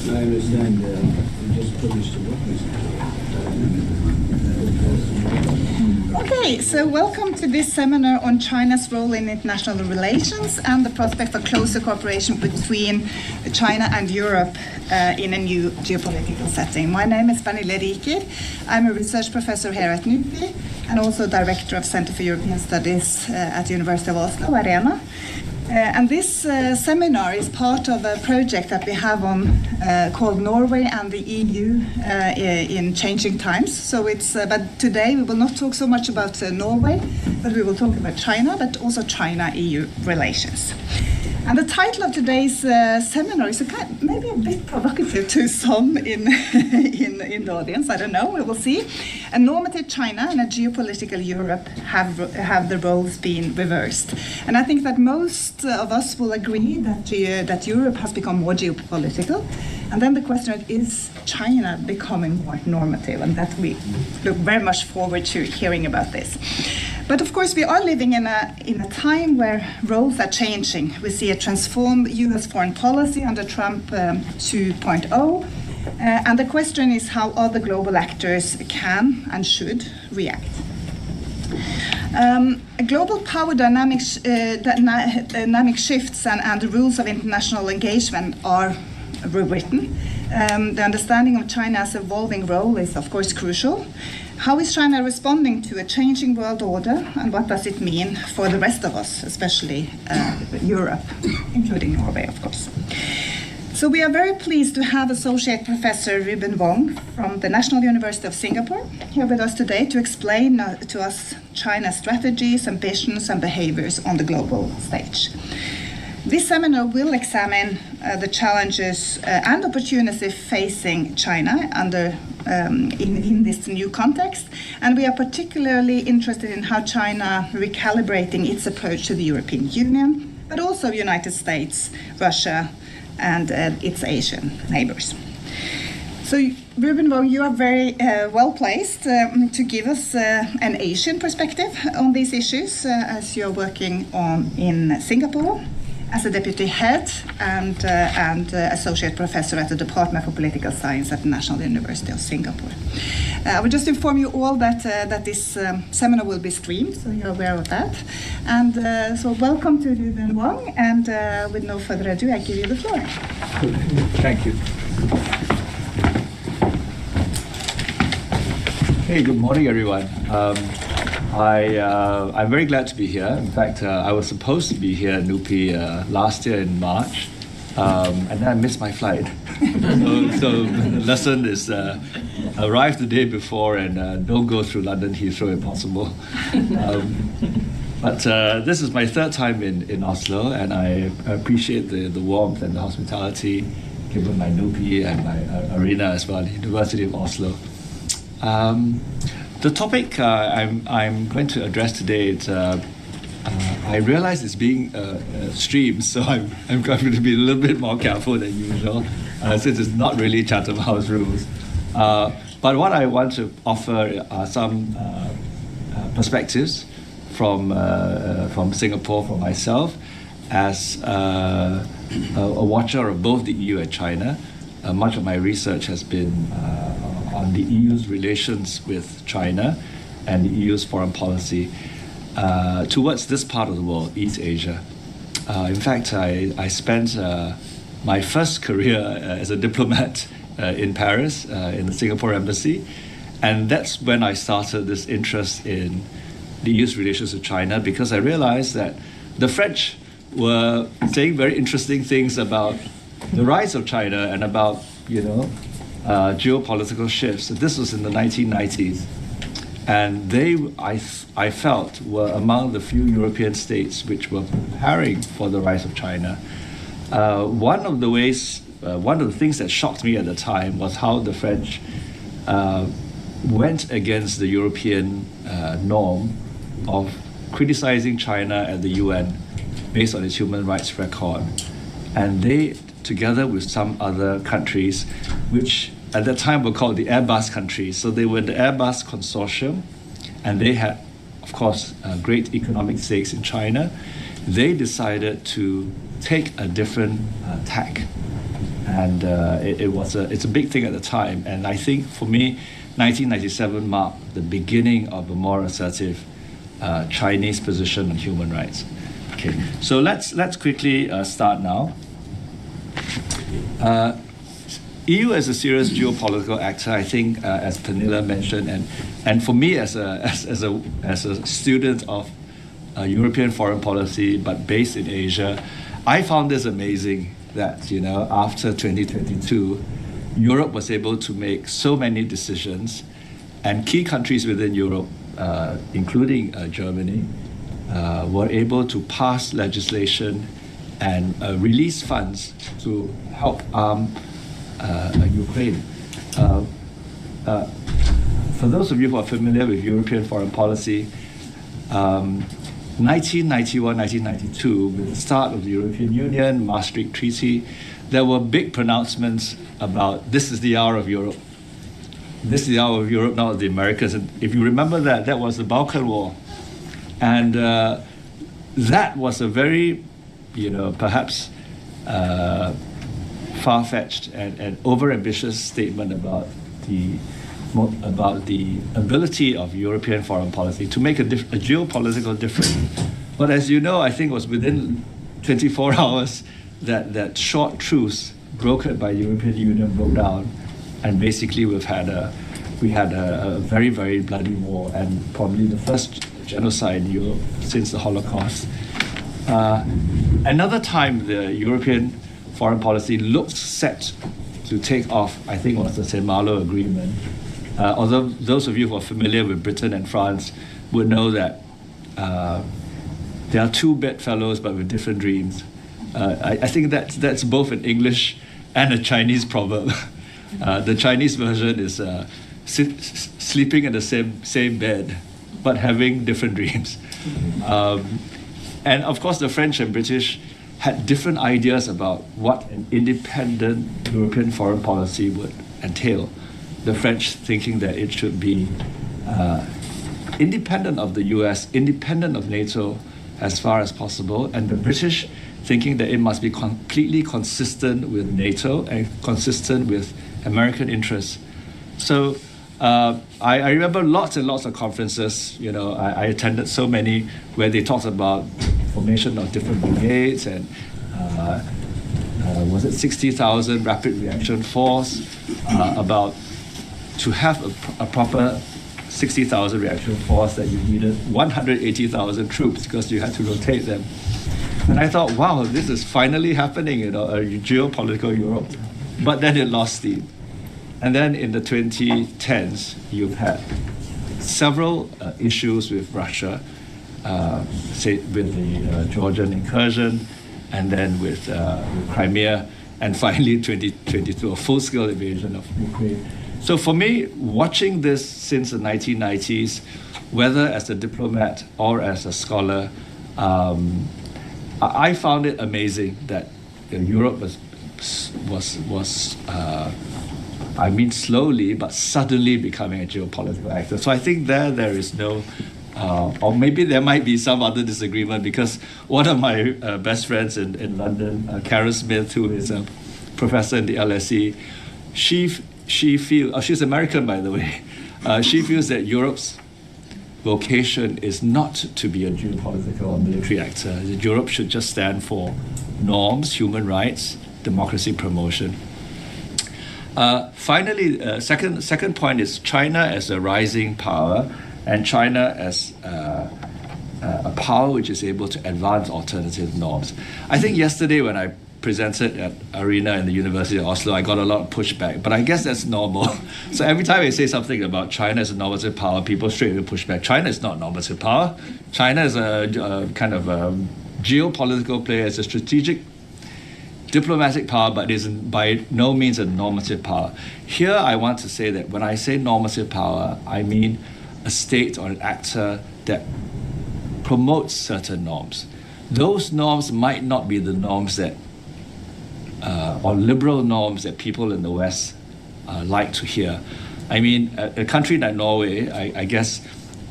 I understand you just published a book recently. Okay, so welcome to this seminar on China's role in international relations and the prospect for closer cooperation between China and Europe in a new geopolitical setting. My name is Pernille Riker. I'm a research professor here at NUPI and also director of Center for European Studies at the University of Oslo, Arena. And this seminar is part of a project that we have on called Norway and the EU in changing times. So it's but today we will not talk so much about Norway, but we will talk about China, but also China-EU relations. And the title of today's seminar is maybe a bit provocative to some in the audience. I don't know. We will see. A normative China and a geopolitical Europe have the roles been reversed. And I think that most of us will agree that Europe has become more geopolitical. And then the question is China becoming more normative? And that we look very much forward to hearing about this. But of course, we are living in a time where roles are changing. We see a transformed U.S. foreign policy under Trump 2.0. And the question is how other global actors can and should react. Global power dynamic shifts and the rules of international engagement are rewritten. The understanding of China's evolving role is, of course, crucial. How is China responding to a changing world order, and what does it mean for the rest of us, especially Europe, including Norway, of course? So we are very pleased to have Associate Professor Reuben Wong from the National University of Singapore here with us today to explain to us China's strategies, ambitions, and behaviors on the global stage. This seminar will examine the challenges and opportunities facing China in this new context, and we are particularly interested in how China recalibrating its approach to the European Union, but also United States, Russia, and its Asian neighbors. So, Reuben Wong, you are very well placed to give us an Asian perspective on these issues, as you're working in Singapore as a deputy head and associate professor at the Department for Political Science at the National University of Singapore. I would just inform you all that this seminar will be streamed, so you're aware of that. And so welcome to Reuben Wong, and with no further ado, I give you the floor. Thank you. Hey, good morning, everyone. I'm very glad to be here. In fact, I was supposed to be here at NUPI last year in March, and then I missed my flight. so the lesson is arrive the day before and don't go through London Heathrow if possible. But this is my third time in Oslo, and I appreciate the warmth and the hospitality given by NUPI and by Arena as well, the University of Oslo. The topic I'm going to address today is I realize it's being streamed, so I'm going to be a little bit more careful than usual since it's not really Chatham House rules. But what I want to offer are some perspectives from Singapore, from myself, as a watcher of both the EU and China. Much of my research has been on the EU's relations with China and the EU's foreign policy towards this part of the world, East Asia. In fact, I spent my first career as a diplomat in Paris, in the Singapore embassy, and that's when I started this interest in the EU's relations with China, because I realized that the French were saying very interesting things about the rise of China and about, geopolitical shifts. This was in the 1990s. And they, I felt, were among the few European states which were preparing for the rise of China. One of the things that shocked me at the time was how the French went against the European norm of criticizing China at the UN based on its human rights record. And they, together with some other countries, which at that time were called the Airbus countries. So they were the Airbus consortium, and they had, of course, great economic stakes in China. They decided to take a different tack. And it's a big thing at the time. And I think for me, 1997 marked the beginning of a more assertive Chinese position on human rights. Okay, so let's quickly start now. EU as a serious geopolitical actor, I think, as Pernilla mentioned, and for me as a student of European foreign policy, but based in Asia, I found this amazing that, you know, after 2022, Europe was able to make so many decisions, and key countries within Europe, including Germany, were able to pass legislation and release funds to help arm Ukraine. For those of you who are familiar with European foreign policy, 1991, 1992, with the start of the European Union, Maastricht Treaty, there were big pronouncements about this is the hour of Europe. This is the hour of Europe, not of the Americans. And if you remember that, that was the Balkan War. And that was a very, you know, perhaps far-fetched and overambitious statement about the ability of European foreign policy to make a geopolitical difference. But as you know, I think it was within 24 hours that short truce brokered by the European Union broke down, and basically we had a very, very bloody war, and probably the first genocide in Europe since the Holocaust. Another time the European foreign policy looked set to take off, I think, was the Saint Malo Agreement. Although those of you who are familiar with Britain and France would know that they are two bedfellows but with different dreams. I think that's both an English and a Chinese proverb. The Chinese version is sleeping in the same bed but having different dreams. And of course, the French and British had different ideas about what an independent European foreign policy would entail. The French thinking that it should be independent of the US, independent of NATO as far as possible, and the British thinking that it must be completely consistent with NATO and consistent with American interests. So I remember lots and lots of conferences. You know, I attended so many where they talked about formation of different brigades and was it 60,000 rapid reaction force, about to have a proper 60,000 reaction force that you needed 180,000 troops because you had to rotate them. And I thought, wow, this is finally happening, you know, a geopolitical Europe. But then it lost steam. And then in the 2010s, you've had several issues with Russia, say with the Georgian incursion, and then with Crimea, and finally 2022, a full-scale invasion of Ukraine. So for me, watching this since the 1990s, whether as a diplomat or as a scholar, I found it amazing that Europe was slowly but suddenly becoming a geopolitical actor. So I think there is no, or maybe there might be some other disagreement, because one of my best friends in London, Karen Smith, who is a professor in the LSE, she feels, she's American by the way, she feels that Europe's vocation is not to be a geopolitical or military actor. Europe should just stand for norms, human rights, democracy promotion. Finally, second point is China as a rising power, and China as a power which is able to advance alternative norms. I think yesterday when I presented at Arena in the University of Oslo, I got a lot of pushback, but I guess that's normal. So every time I say something about China as a normative power, people straight away push back. China is not normative power. China is a kind of a geopolitical player, it's a strategic diplomatic power, but is by no means a normative power. Here I want to say that when I say normative power, I mean a state or an actor that promotes certain norms. Those norms might not be the norms that or liberal norms that people in the West like to hear. I mean, a country like Norway, I guess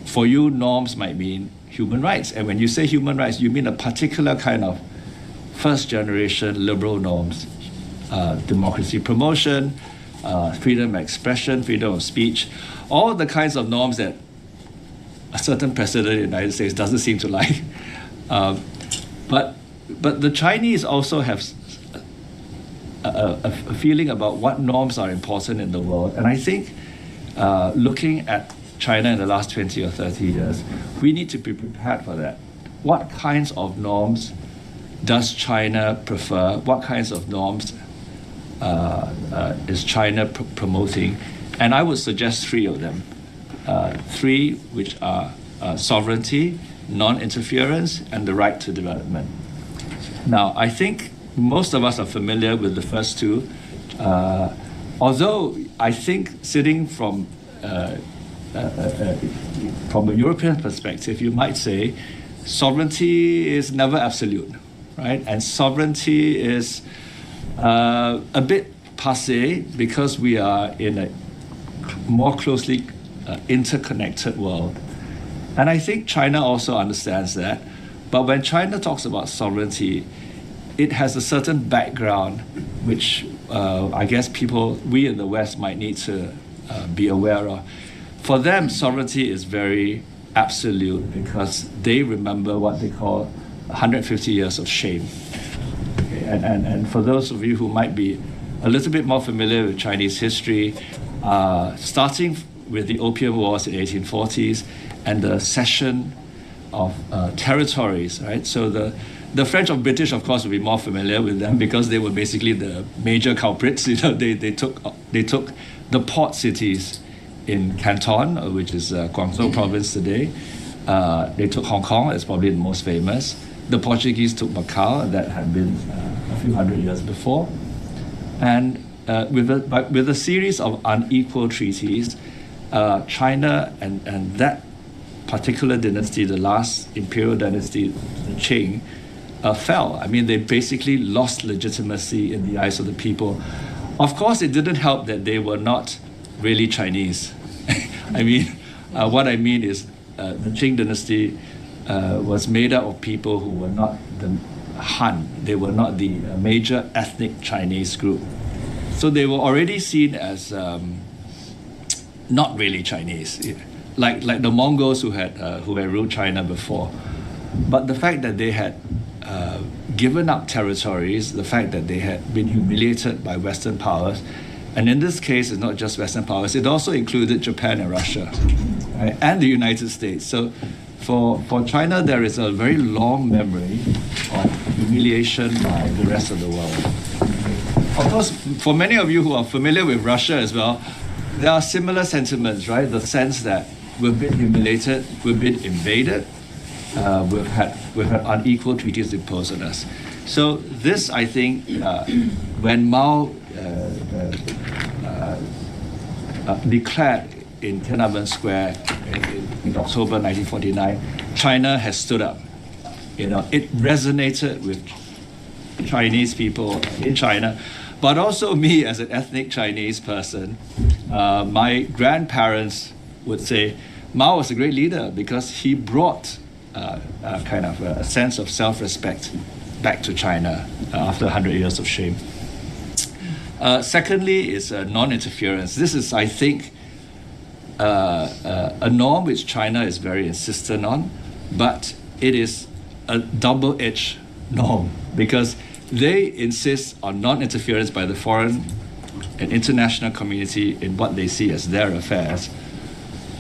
for you, norms might mean human rights. And when you say human rights, you mean a particular kind of first generation liberal norms. democracy promotion, freedom of expression, freedom of speech, all the kinds of norms that a certain president in the United States doesn't seem to like. But the Chinese also have a feeling about what norms are important in the world. And I think looking at China in the last 20 or 30 years, we need to be prepared for that. What kinds of norms does China prefer? What kinds of norms is China promoting? And I would suggest three of them. Three which are sovereignty, non-interference, and the right to development. Now, I think most of us are familiar with the first two, although I think sitting from a European perspective, you might say sovereignty is never absolute, right? And sovereignty is a bit passé because we are in a more closely interconnected world. And I think China also understands that. But when China talks about sovereignty, it has a certain background which I guess we in the West might need to be aware of. For them, sovereignty is very absolute because they remember what they call 150 years of shame. Okay? And for those of you who might be a little bit more familiar with Chinese history, starting with the Opium Wars in the 1840s and the cession of territories, right? So the French or British, of course, will be more familiar with them because they were basically the major culprits. You know, they took the port cities in Canton, which is Guangzhou province today. They took Hong Kong, it's probably the most famous. The Portuguese took Macau, that had been a few hundred years before. And with a series of unequal treaties, China and that particular dynasty, the last imperial dynasty, the Qing, fell. I mean, they basically lost legitimacy in the eyes of the people. Of course, it didn't help that they were not really Chinese. I mean, what I mean is the Qing dynasty was made up of people who were not the Han. They were not the major ethnic Chinese group. So they were already seen as not really Chinese, like the Mongols who had ruled China before. But the fact that they had given up territories, the fact that they had been humiliated by Western powers, and in this case, it's not just Western powers, it also included Japan and Russia, right? And the United States. So for China, there is a very long memory of humiliation by the rest of the world. Of course, for many of you who are familiar with Russia as well, there are similar sentiments, right? The sense that we've been humiliated, we've been invaded, we've had unequal treaties imposed on us. So this, I think, when Mao declared in Tiananmen Square in October 1949, China has stood up. You know, it resonated with Chinese people in China, but also me as an ethnic Chinese person. My grandparents would say Mao was a great leader because he brought kind of a sense of self-respect back to China after 100 years of shame. Secondly is non-interference. This is, I think, a norm which China is very insistent on, but it is a double-edged norm because they insist on non-interference by the foreign and international community in what they see as their affairs,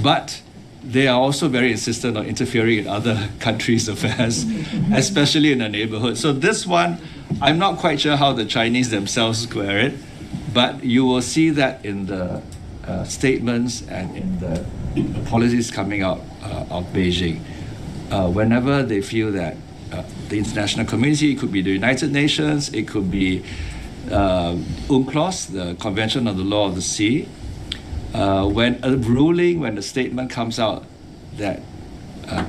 but they are also very insistent on interfering in other countries' affairs, especially in the neighborhood. So this one, I'm not quite sure how the Chinese themselves square it, but you will see that in the statements and in the policies coming out of Beijing. Whenever they feel that the international community, it could be the United Nations, it could be UNCLOS, the Convention on the Law of the Sea, when a statement comes out that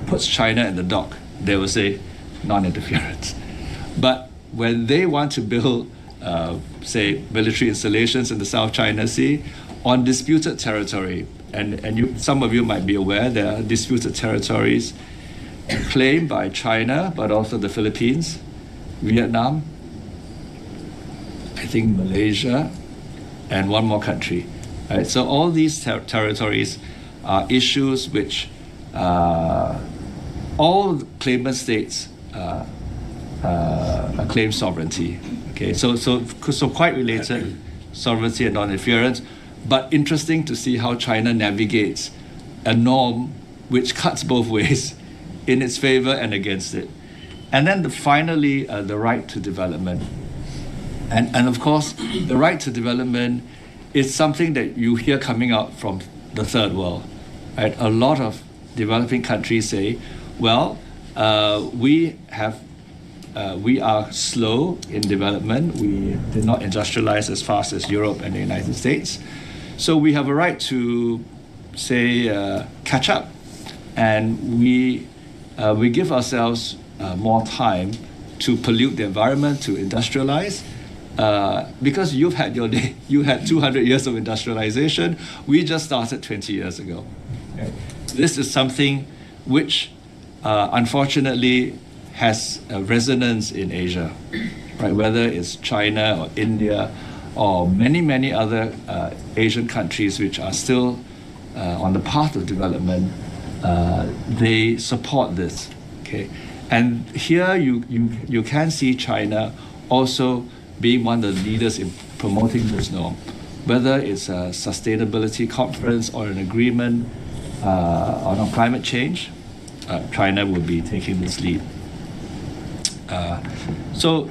puts China in the dock, they will say non-interference. But when they want to build, say, military installations in the South China Sea on disputed territory, and some of you might be aware there are disputed territories claimed by China, but also the Philippines, Vietnam, I think Malaysia, and one more country. Right? So all these territories are issues which all claimant states claim sovereignty. Okay, so quite related, sovereignty and non-interference, but interesting to see how China navigates a norm which cuts both ways, in its favor and against it. And then finally, the right to development. And of course, the right to development is something that you hear coming out from the third world. Right? A lot of developing countries say, well, we are slow in development. We did not industrialize as fast as Europe and the United States. So we have a right to, say, catch up. And we give ourselves more time to pollute the environment, to industrialize, because you've had your day. You had 200 years of industrialization. We just started 20 years ago. Okay. This is something which, unfortunately, has a resonance in Asia, right? Whether it's China or India or many other Asian countries which are still on the path of development, they support this. Okay, and here you can see China also being one of the leaders in promoting this norm, whether it's a sustainability conference or an agreement on climate change. China will be taking this lead. So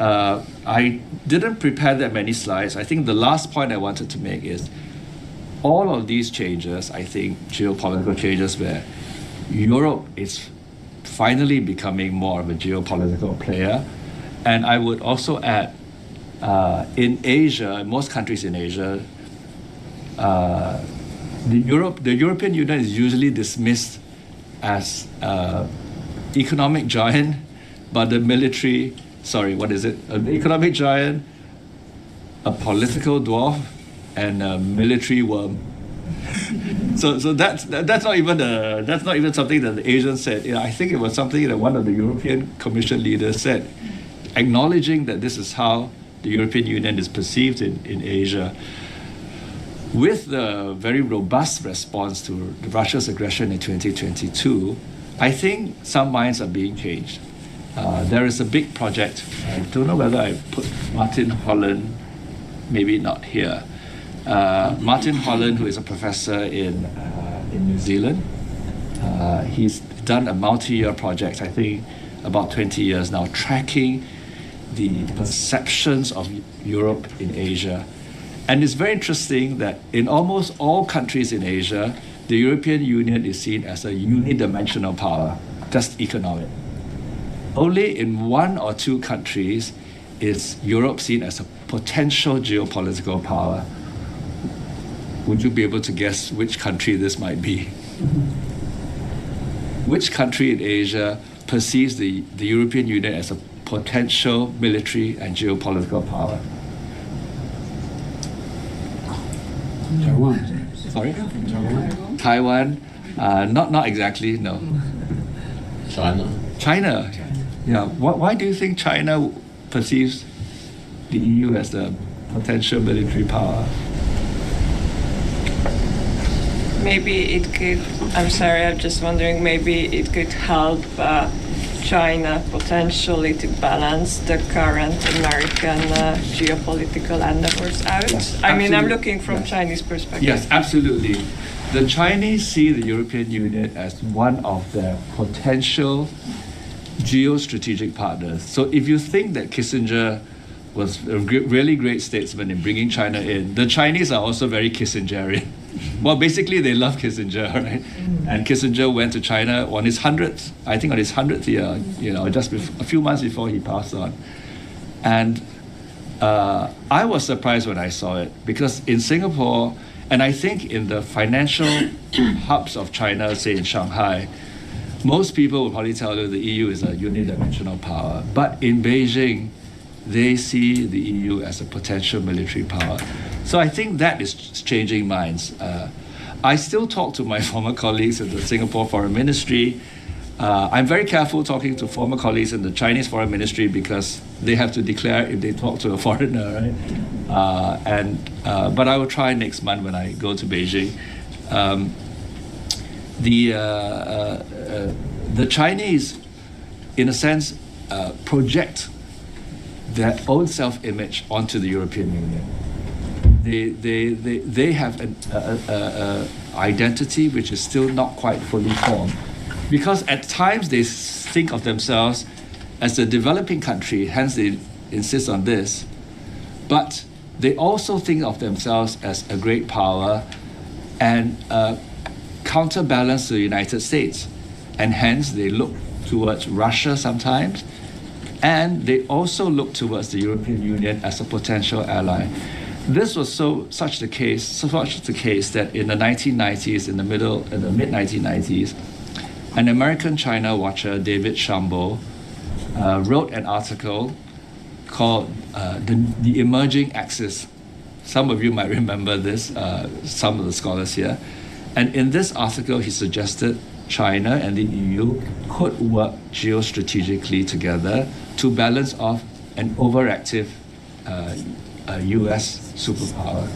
I didn't prepare that many slides. I think the last point I wanted to make is all of these changes, I think geopolitical changes where Europe is finally becoming more of a geopolitical player. And I would also add, in Asia, most countries in Asia, the European Union is usually dismissed as economic giant, but the military, an economic giant, a political dwarf, and a military worm. So that's not even something that the Asians said. I think it was something that one of the European Commission leaders said, acknowledging that this is how the European Union is perceived in Asia. With the very robust response to Russia's aggression in 2022, I think some minds are being changed. There is a big project. I don't know whether I put Martin Holland, maybe not here. Martin Holland, who is a professor in New Zealand, he's done a multi-year project, I think about 20 years now, tracking the perceptions of Europe in Asia. And it's very interesting that in almost all countries in Asia, the European Union is seen as a unidimensional power, just economic. Only in one or two countries is Europe seen as a potential geopolitical power. Would you be able to guess which country this might be? Which country in Asia perceives the European Union as a potential military and geopolitical power? Taiwan. Sorry? Taiwan? Not exactly, no. China. Yeah. Why do you think China perceives the EU as the potential military power? Maybe it could, I'm sorry, I'm just wondering, maybe it could help China potentially to balance the current American geopolitical endeavors out. Yes, I mean, I'm absolutely. looking from Chinese perspective. Yes, absolutely. The Chinese see the European Union as one of their potential geostrategic partners. So if you think that Kissinger was a really great statesman in bringing China in, the Chinese are also very Kissingerian. Well, basically, they love Kissinger, right? And Kissinger went to China on his 100th year, just a few months before he passed on. And I was surprised when I saw it, because in Singapore, and I think in the financial hubs of China, say in Shanghai, most people will probably tell you the EU is a unidimensional power. But in Beijing, they see the EU as a potential military power. So I think that is changing minds. I still talk to my former colleagues at the Singapore Foreign Ministry, I'm very careful talking to former colleagues in the Chinese Foreign Ministry because they have to declare if they talk to a foreigner, right? But I will try next month when I go to Beijing. The Chinese, in a sense, project their own self-image onto the European Union. They have an identity which is still not quite fully formed, because at times they think of themselves as a developing country, hence they insist on this, but they also think of themselves as a great power and counterbalance to the United States, and hence they look towards Russia sometimes, and they also look towards the European Union as a potential ally. This was such the case that in the 1990s, in the mid-1990s, an American China watcher, David Shambo, wrote an article called the Emerging Axis. Some of you might remember this, some of the scholars here. And in this article, he suggested China and the EU could work geostrategically together to balance off an overactive US superpower.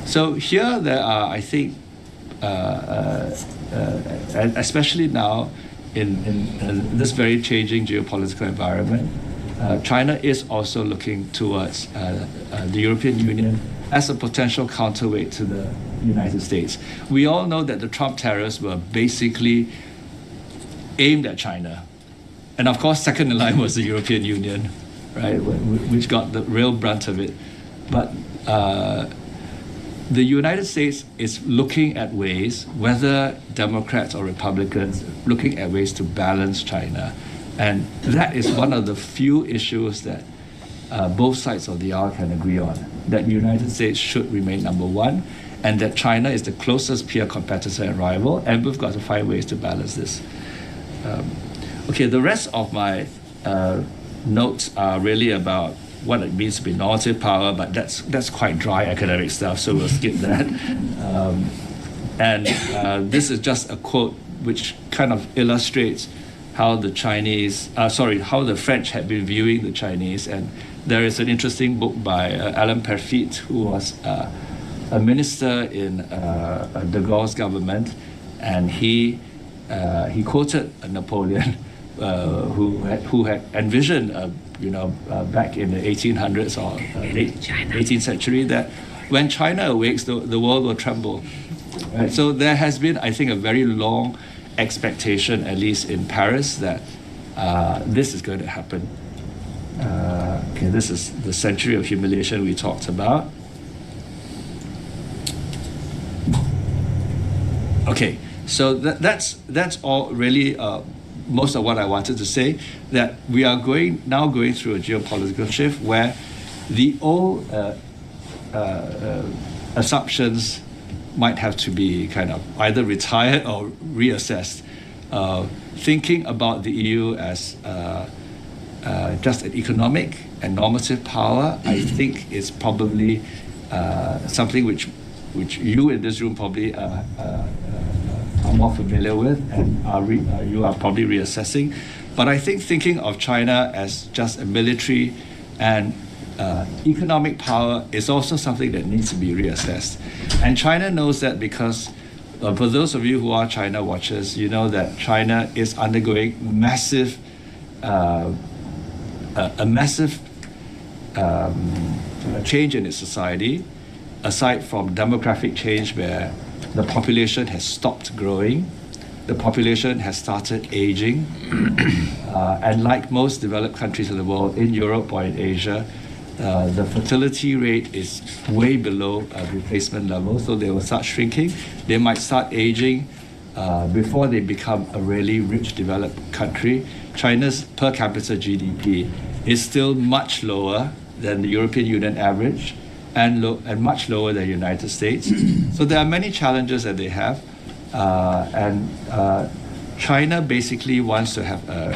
So here there are, I think, especially now in this very changing geopolitical environment, China is also looking towards the European Union as a potential counterweight to the United States. We all know that the Trump tariffs were basically aimed at China. And of course, second in line was the European Union, right, which got the real brunt of it. But the United States is looking at ways, whether Democrats or Republicans, looking at ways to balance China. And that is one of the few issues that both sides of the aisle can agree on, that the United States should remain number one, and that China is the closest peer competitor and rival, and we've got to find ways to balance this. Okay, the rest of my notes are really about what it means to be normative power, but that's quite dry academic stuff, so we'll skip that. This is just a quote which kind of illustrates how the how the French had been viewing the Chinese. And there is an interesting book by Alain Perfit, who was a minister in de Gaulle's government, and he quoted Napoleon, who had envisioned, back in the 1800s or late 18th century, that when China awakes, the world will tremble. Right? So there has been, I think, a very long expectation, at least in Paris, that this is going to happen. This is the century of humiliation we talked about. Okay, so that's all really most of what I wanted to say, that we are now going through a geopolitical shift where the old assumptions might have to be kind of either retired or reassessed. Thinking about the EU as just an economic and normative power, I think is probably something which you in this room probably are more familiar with, and you are probably reassessing. But I think thinking of China as just a military and economic power is also something that needs to be reassessed. And China knows that, because for those of you who are China watchers, you know that China is undergoing a massive change in its society, aside from demographic change where the population has stopped growing, the population has started aging, and like most developed countries in the world, in Europe or in Asia, the fertility rate is way below replacement level, so they will start shrinking. They might start aging before they become a really rich developed country. China's per capita GDP is still much lower than the European Union average, and much lower than the United States. So there are many challenges that they have, and China basically wants to have a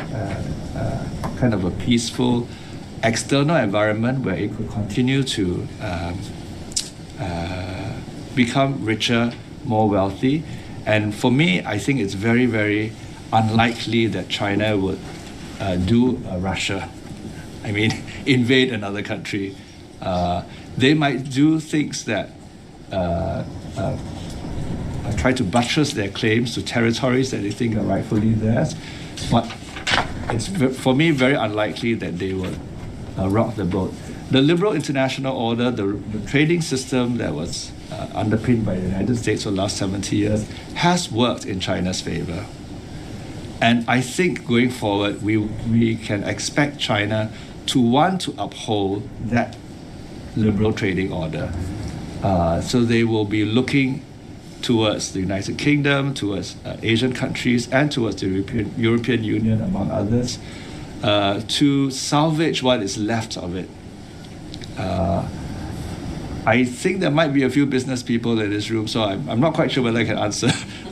kind of a peaceful external environment where it could continue to become richer, more wealthy. And for me, I think it's very, very unlikely that China would do Russia. I mean, invade another country. They might do things that try to buttress their claims to territories that they think are rightfully theirs. But it's, for me, very unlikely that they will rock the boat. The liberal international order, the trading system that was underpinned by the United States for the last 70 years, has worked in China's favor. And I think going forward, we can expect China to want to uphold that liberal trading order. So they will be looking towards the United Kingdom, towards Asian countries, and towards the European Union, among others, to salvage what is left of it. I think there might be a few business people in this room, so I'm not quite sure whether I can answer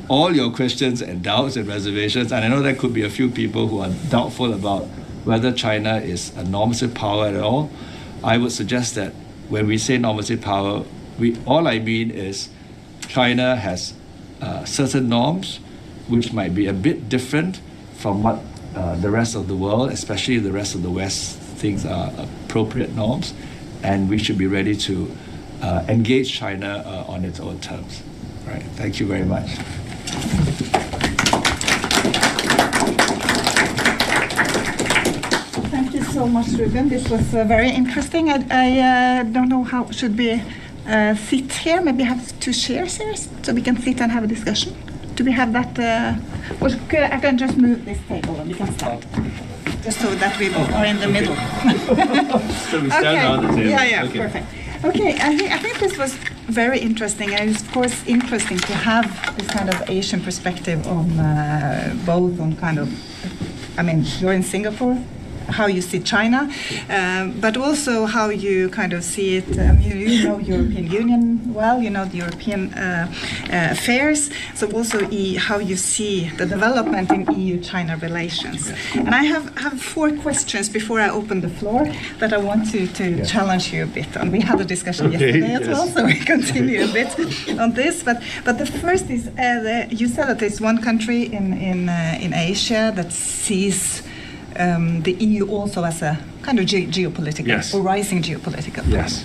all your questions and doubts and reservations. And I know there could be a few people who are doubtful about whether China is a normative power at all. I would suggest that when we say normative power, all I mean is China has certain norms which might be a bit different from what the rest of the world, especially the rest of the West, thinks are appropriate norms, and we should be ready to engage China on its own terms. Right. Thank you very much. Thank you so much, Reuben. This was very interesting. I don't know how should we sit here. Maybe have 2 chairs here so we can sit and have a discussion. Do we have that? Or I can just move this table and we can stand. Just so that we are in the middle. So we stand on the table. Yeah, okay. Perfect. Okay, I think this was very interesting, and it's of course interesting to have this kind of Asian perspective on both on kind of, I mean, you're in Singapore, how you see China, but also how you kind of see it. You know European Union well, you know the European affairs, so also how you see the development in EU-China relations. And I have 4 questions before I open the floor that I want to challenge you a bit on. We had a discussion yesterday as well, so we continue a bit on this. But the first is, you said that there's one country in Asia that sees the EU also as a kind of geopolitical or rising geopolitical. Yes.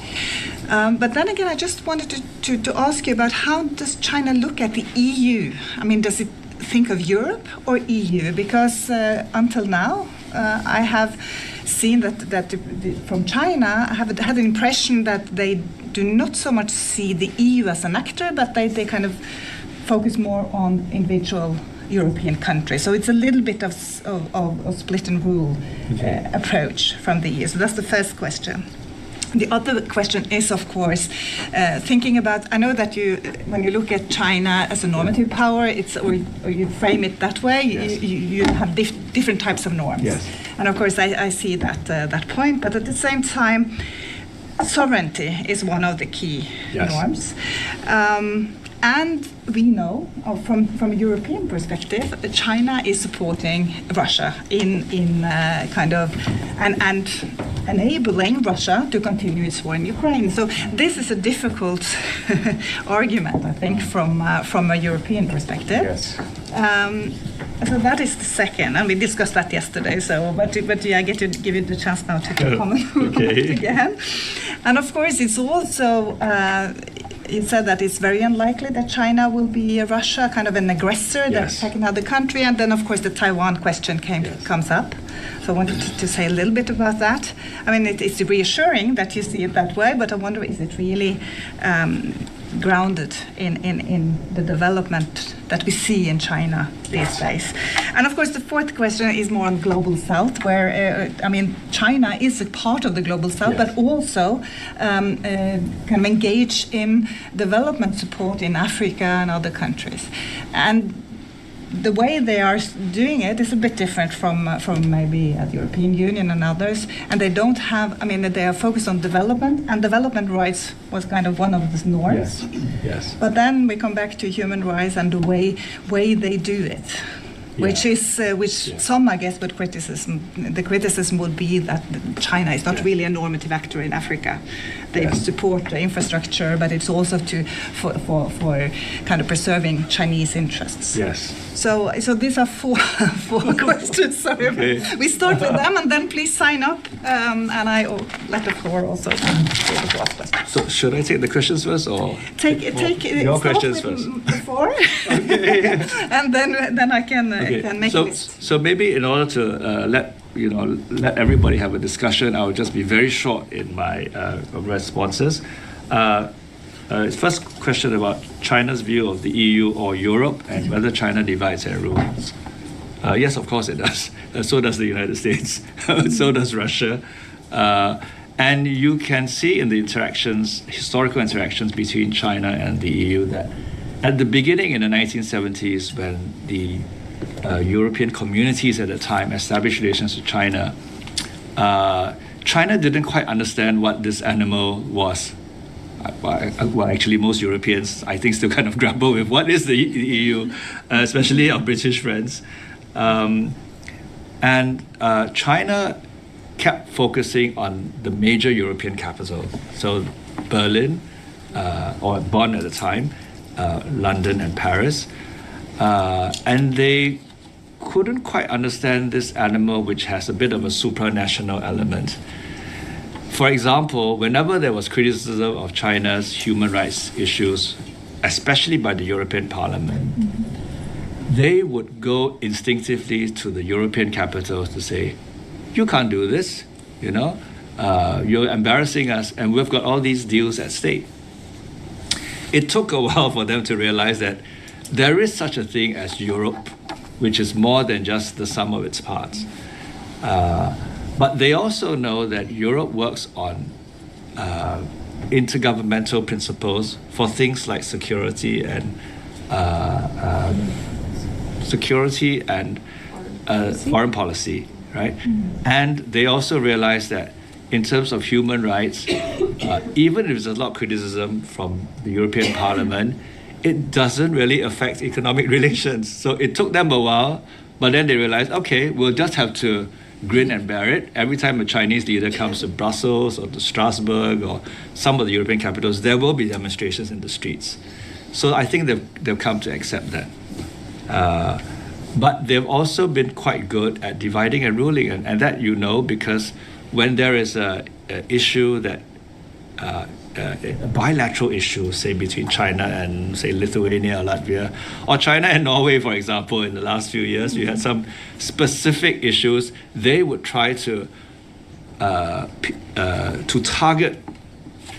But then again, I just wanted to ask you about how does China look at the EU? I mean, does it think of Europe or EU? Because until now, I have seen that from China, I have had the impression that they do not so much see the EU as an actor, but they kind of focus more on individual European countries. So it's a little bit of split and rule approach from the EU. So that's the first question. The other question is, of course, thinking about, I know that when you look at China as a normative power, or you frame it that way, you have different types of norms. Yes. And of course, I see that point, but at the same time, sovereignty is one of the key norms. And we know, from a European perspective, China is supporting Russia in kind of and enabling Russia to continue its war in Ukraine. So this is a difficult argument, I think, from a European perspective. Yes. So that is the second, and we discussed that yesterday. So, but I get to give you the chance now to comment again. And of course, it's also. You said that it's very unlikely that China will be Russia, kind of an aggressor that's attacking another country, and then of course the Taiwan question comes up. So I wanted to say a little bit about that. I mean, it's reassuring that you see it that way, but I wonder, is it really grounded in the development that we see in China these days? And of course, the fourth question is more on global south, where I mean, China is a part of the global south, but also can engage in development support in Africa and other countries. And the way they are doing it is a bit different from maybe the European Union and others, and they don't have, I mean, they are focused on development, and development rights was kind of one of the norms. Yes. But then we come back to human rights and the way they do it. which is some, I guess, but the criticism would be that China is not really a normative actor in Africa. They support the infrastructure, but it's also for kind of preserving Chinese interests. Yes. So these are four questions. Sorry. Okay. We start with them, and then please sign up, and I let the floor also to ask questions. So should I take the questions first, or Take your questions first? Before, and then I can make a list. So maybe in order to let everybody have a discussion, I will just be very short in my responses. First question about China's view of the EU or Europe and whether China divides and rules. Yes, of course it does. So does the United States. So does Russia. And you can see in the historical interactions between China and the EU that at the beginning in the 1970s, when the European communities at the time established relations with China, China didn't quite understand what this animal was. Well, actually, most Europeans, I think, still kind of grapple with what is the EU, especially our British friends. And China kept focusing on the major European capitals. So Berlin, or Bonn at the time, London and Paris. And they couldn't quite understand this animal, which has a bit of a supranational element. For example, whenever there was criticism of China's human rights issues, especially by the European Parliament, they would go instinctively to the European capitals to say, you can't do this, you're embarrassing us, and we've got all these deals at stake. It took a while for them to realize that there is such a thing as Europe, which is more than just the sum of its parts. But they also know that Europe works on intergovernmental principles for things like security and foreign policy, right? And they also realize that in terms of human rights, even if there's a lot of criticism from the European Parliament, it doesn't really affect economic relations. So it took them a while, but then they realized, okay, we'll just have to grin and bear it. Every time a Chinese leader comes to Brussels or to Strasbourg or some of the European capitals, there will be demonstrations in the streets. So I think they've come to accept that. But they've also been quite good at dividing and ruling, and that because when there is a issue that a bilateral issue, say between China and say Lithuania or Latvia, or China and Norway, for example, in the last few years, you had some specific issues. They would try to target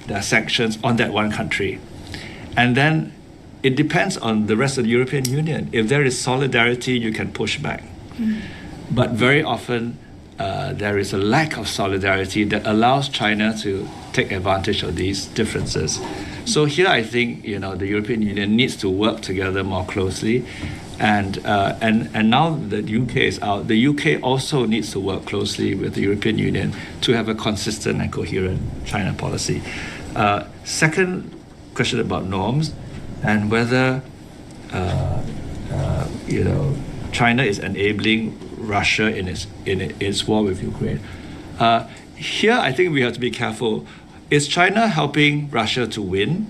their sanctions on that one country, and then it depends on the rest of the European Union. If there is solidarity, you can push back, but very often there is a lack of solidarity that allows China to take advantage of these differences. So here I think the European Union needs to work together more closely, and now that the UK is out, the UK also needs to work closely with the European Union to have a consistent and coherent China policy. Second question about norms and whether China is enabling Russia in its war with Ukraine. Here, I think we have to be careful. Is China helping Russia to win?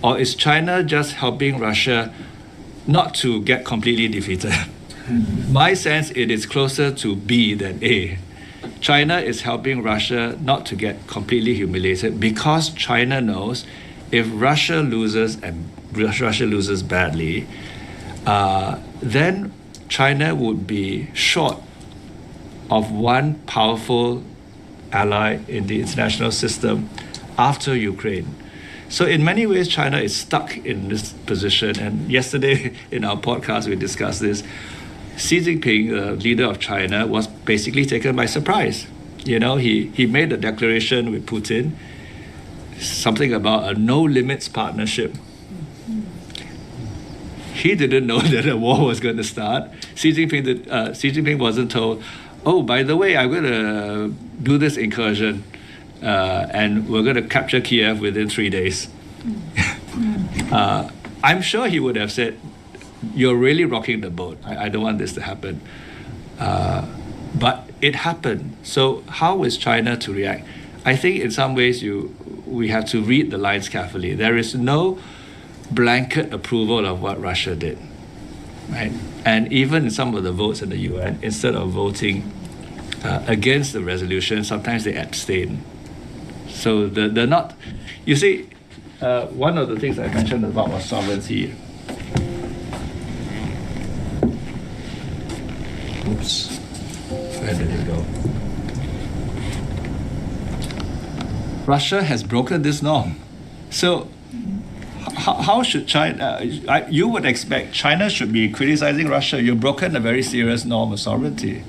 Or is China just helping Russia not to get completely defeated? My sense, it is closer to B than A. China is helping Russia not to get completely humiliated because China knows if Russia loses and Russia loses badly, then China would be short of one powerful ally in the international system after Ukraine. So in many ways, China is stuck in this position. And yesterday in our podcast, we discussed this. Xi Jinping, the leader of China, was basically taken by surprise. He made a declaration with Putin, something about a no-limits partnership. He didn't know that a war was going to start. Xi Jinping wasn't told, oh, by the way, I'm going to do this incursion and we're going to capture Kiev within 3 days. I'm sure he would have said, you're really rocking the boat. I don't want this to happen. But it happened. So how is China to react? I think in some ways we have to read the lines carefully. There is no blanket approval of what Russia did, right? And even in some of the votes in the UN, instead of voting against the resolution, sometimes they abstain. So they're not, you see, one of the things I mentioned about was sovereignty. Oops, where did it go? Russia has broken this norm. So how should China, you would expect China should be criticizing Russia. You've broken a very serious norm of sovereignty.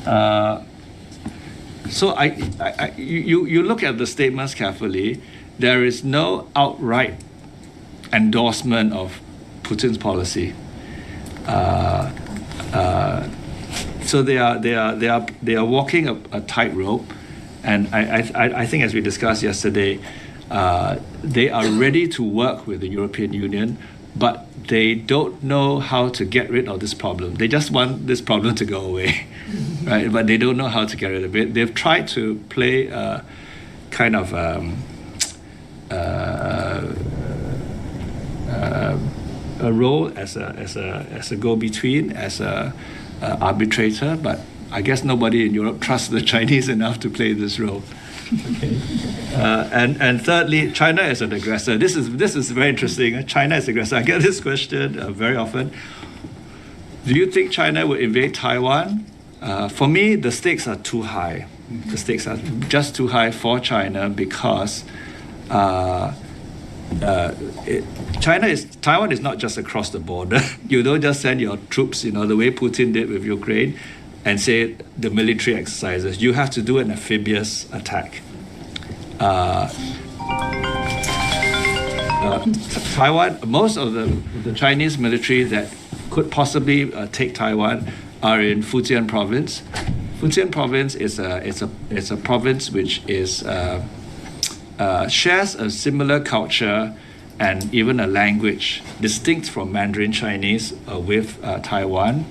So you look at the statements carefully, there is no outright endorsement of Putin's policy. So they are walking a tightrope, and I think, as we discussed yesterday, they are ready to work with the European Union, but they don't know how to get rid of this problem. They just want this problem to go away, right? But they don't know how to get rid of it. They've tried to play a kind of a role as a go-between, as a arbitrator, but I guess nobody in Europe trusts the Chinese enough to play this role. Okay. And thirdly, China is an aggressor. This is very interesting. China is aggressor. I get this question very often. Do you think China would invade Taiwan? For me, the stakes are too high. The stakes are just too high for China because Taiwan is not just across the border. You don't just send your troops, the way Putin did with Ukraine, and say the military exercises. You have to do an amphibious attack. Taiwan, most of the Chinese military that could possibly take Taiwan are in Fujian province. Fujian province is a province which is shares a similar culture and even a language distinct from Mandarin Chinese with Taiwan.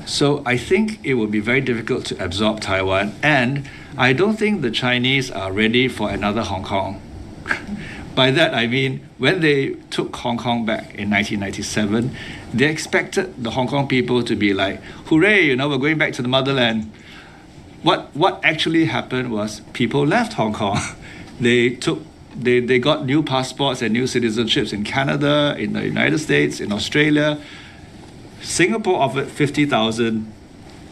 So I think it would be very difficult to absorb Taiwan, and I don't think the Chinese are ready for another Hong Kong. By that I mean, when they took Hong Kong back in 1997, they expected the Hong Kong people to be like, hooray, we're going back to the motherland. What actually happened was people left Hong Kong. They got new passports and new citizenships in Canada, in the United States, in Australia. Singapore offered 50,000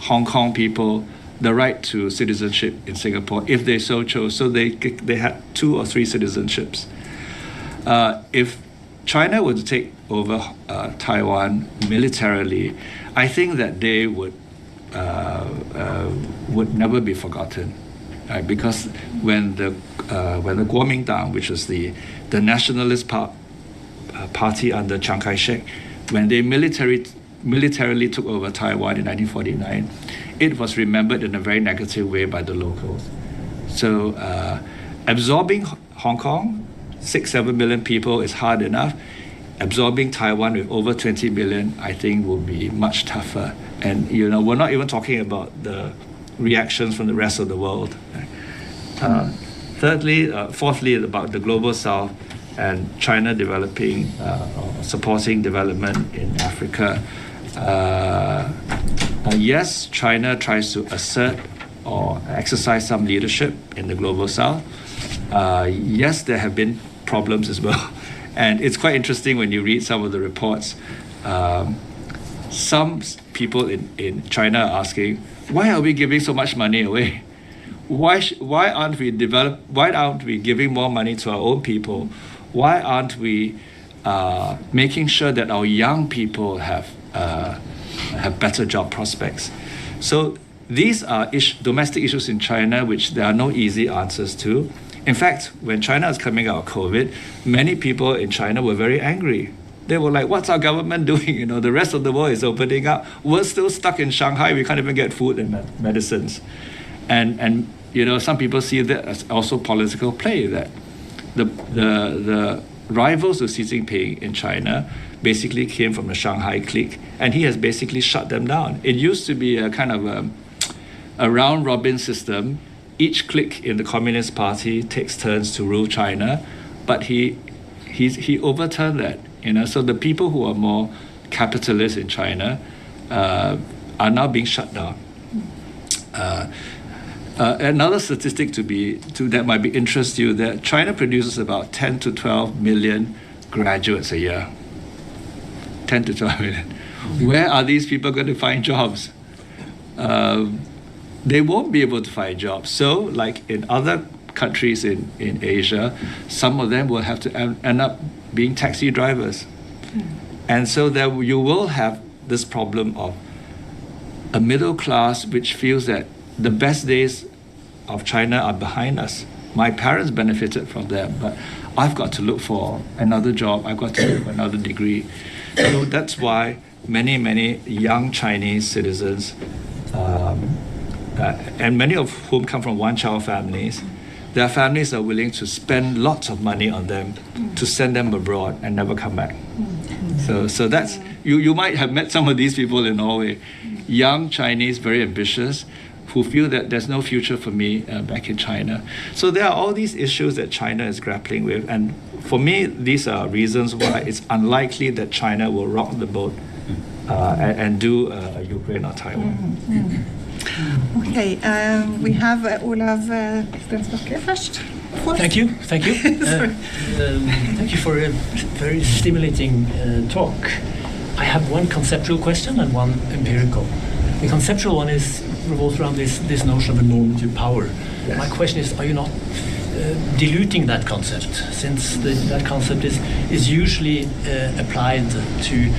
Hong Kong people the right to citizenship in Singapore if they so chose. So they had 2 or 3 citizenships. If China were to take over Taiwan militarily, I think that they would never be forgotten, right? Because when the Kuomintang, which was the nationalist party under Chiang Kai-shek, when they militarily took over Taiwan in 1949, it was remembered in a very negative way by the locals. So absorbing Hong Kong, 6-7 million people, is hard enough. Absorbing Taiwan with over 20 million, I think, will be much tougher. And we're not even talking about the reactions from the rest of the world. Fourthly, about the global South and China developing, supporting development in Africa. Yes, China tries to assert or exercise some leadership in the global South. Yes, there have been problems as well. And it's quite interesting when you read some of the reports. Some people in China are asking, why are we giving so much money away? Why aren't we giving more money to our own people? Why aren't we making sure that our young people have better job prospects? So these are domestic issues in China which there are no easy answers to. In fact, when China was coming out of COVID, many people in China were very angry. They were like, what's our government doing? The rest of the world is opening up. We're still stuck in Shanghai. We can't even get food and medicines. And some people see that as also political play, that the rivals to Xi Jinping in China basically came from the Shanghai clique, and he has basically shut them down. It used to be a kind of a round-robin system. Each clique in the Communist Party takes turns to rule China, but he overturned that. So the people who are more capitalist in China are now being shut down. Another statistic that might be interest you, that China produces about 10 to 12 million graduates a year. 10 to 12 million. Where are these people going to find jobs? They won't be able to find jobs. So, like in other countries in Asia, some of them will have to end up being taxi drivers. And so you will have this problem of a middle class which feels that the best days of China are behind us. My parents benefited from them, but I've got to look for another job. I've got to look for another degree. So that's why many young Chinese citizens, and many of whom come from one-child families, their families are willing to spend lots of money on them to send them abroad and never come back. So that's, you might have met some of these people in Norway, young Chinese, very ambitious, who feel that there's no future for me back in China. So there are all these issues that China is grappling with, and for me, these are reasons why it's unlikely that China will rock the boat and do Ukraine or Taiwan. Okay, we have Olav Stensbakke first. Thank you. Thank you for a very stimulating talk. I have one conceptual question and one empirical. The conceptual one revolves around this notion of a normative power. Yes. My question is, are you not diluting that concept, since that concept is usually applied to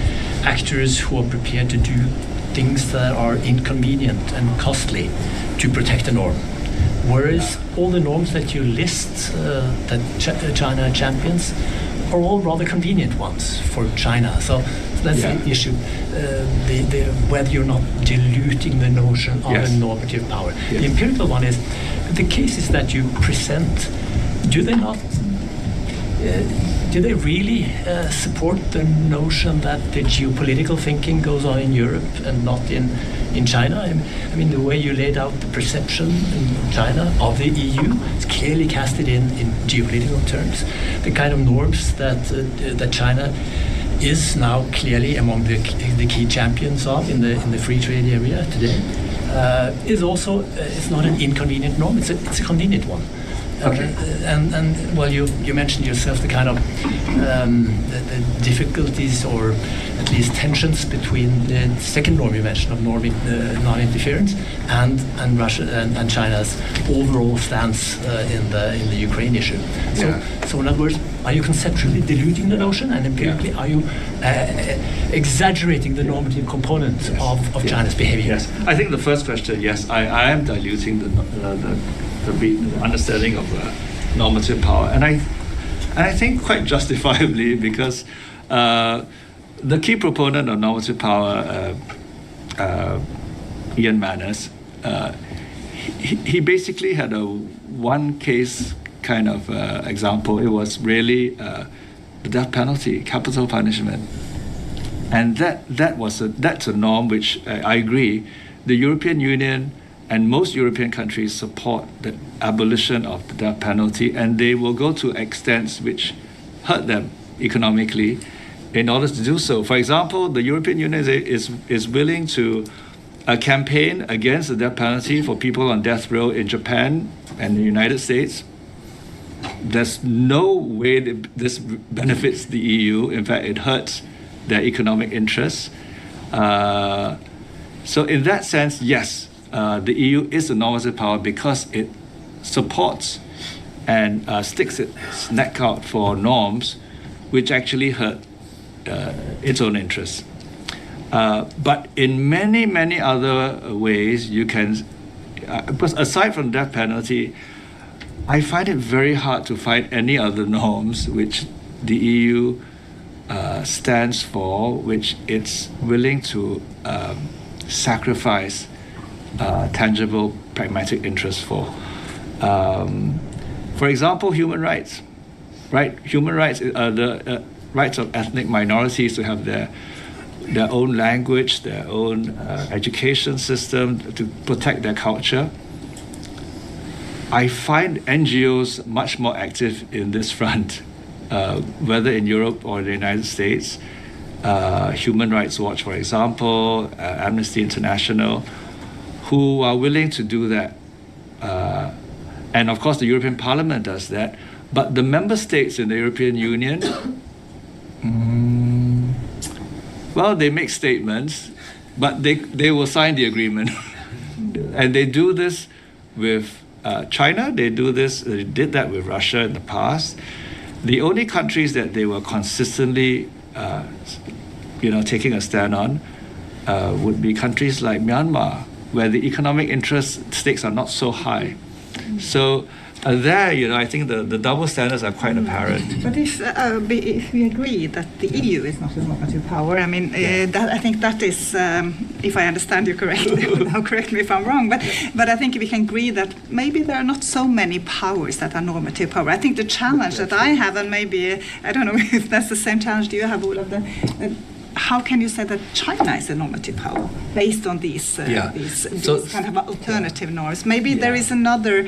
actors who are prepared to do things that are inconvenient and costly to protect the norm, whereas all the norms that you list that China champions are all rather convenient ones for China. So that's the issue, whether you're not diluting the notion of a normative power. Yes. The empirical one is, the cases that you present, do they really support the notion that the geopolitical thinking goes on in Europe and not in China? I mean, the way you laid out the perception in China of the EU is clearly casted in geopolitical terms. The kind of norms that China is now clearly among the key champions of in the free trade area today is also it's not an inconvenient norm. It's a convenient one. Okay. And well, you mentioned yourself the kind of the difficulties or at least tensions between the second norm you mentioned of non-interference and Russia and China's overall stance in the Ukraine issue. So in other words, are you conceptually diluting the notion, and empirically are you exaggerating the normative component of China's behavior? Yes, I think the first question, yes, I am diluting the understanding of normative power, and I think quite justifiably, because the key proponent of normative power, Ian Manners, he basically had a one case kind of example. It was really the death penalty, capital punishment, and that's a norm which I agree the European Union and most European countries support the abolition of the death penalty, and they will go to extents which hurt them economically in order to do so. For example, the European Union is willing to campaign against the death penalty for people on death row in Japan and the United States. There's no way that this benefits the EU. In fact, it hurts their economic interests. So in that sense, yes, the EU is a normative power because it supports and sticks its neck out for norms which actually hurt its own interests. But in many other ways, you can, because aside from death penalty, I find it very hard to find any other norms which the EU stands for, which it's willing to sacrifice tangible, pragmatic interests for. For example, human rights. right? Human rights, the rights of ethnic minorities to have their own language, their own education system, to protect their culture. I find NGOs much more active in this front, whether in Europe or the United States. Human Rights Watch, for example, Amnesty International, who are willing to do that. And of course, the European Parliament does that. But the member states in the European Union, well, they make statements, but they will sign the agreement. And they do this with China. They did that with Russia in the past. The only countries that they were consistently taking a stand on would be countries like Myanmar, where the economic interest stakes are not so high. So there, I think the double standards are quite apparent. But if we agree that the EU is not a normative power, I mean, I think that is, if I understand you correctly, now correct me if I'm wrong, but I think we can agree that maybe there are not so many powers that are normative power. I think the challenge that I have, and maybe, I don't know if that's the same challenge you have, Olav, how can you say that China is a normative power based on these kind of alternative norms? Maybe there is another,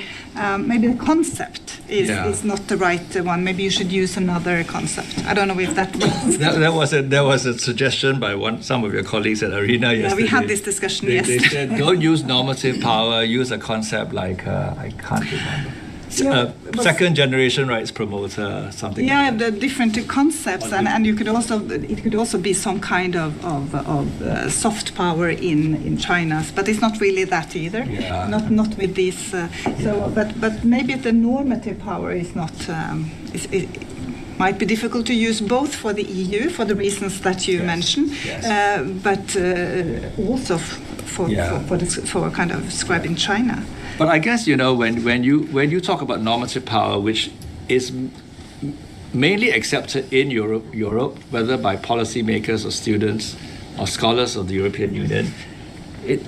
maybe the concept is not the right one. Maybe you should use another concept. I don't know if that works. There was a suggestion by some of your colleagues at Arena yesterday. Yeah, we had this discussion yesterday. They said, don't use normative power, use a concept like, I can't remember. Second generation rights promoter, something. Yeah, like that. the different concepts, and it could also be some kind of soft power in China, but it's not really that either. Yeah. Not with these. But maybe the normative power is not. It might be difficult to use both for the EU for the reasons that you mentioned, but also for kind of describing China. But I guess when you talk about normative power, which is mainly accepted in Europe, whether by policymakers or students or scholars of the European Union, it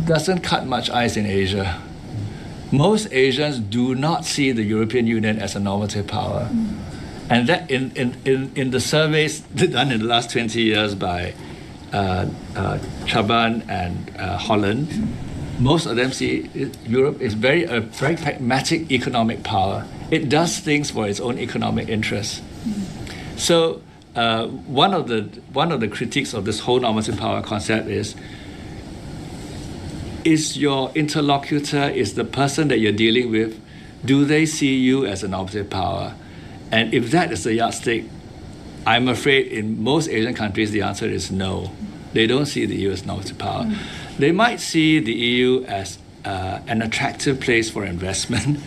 doesn't cut much ice in Asia. Most Asians do not see the European Union as a normative power, and that in the surveys done in the last 20 years by Chaban and Holland. Most of them see Europe is a very pragmatic economic power. It does things for its own economic interests. So one of the critiques of this whole normative power concept is your interlocutor, is the person that you're dealing with, do they see you as a normative power? And if that is the yardstick, I'm afraid in most Asian countries the answer is no. They don't see the EU as normative power. They might see the EU as an attractive place for investment,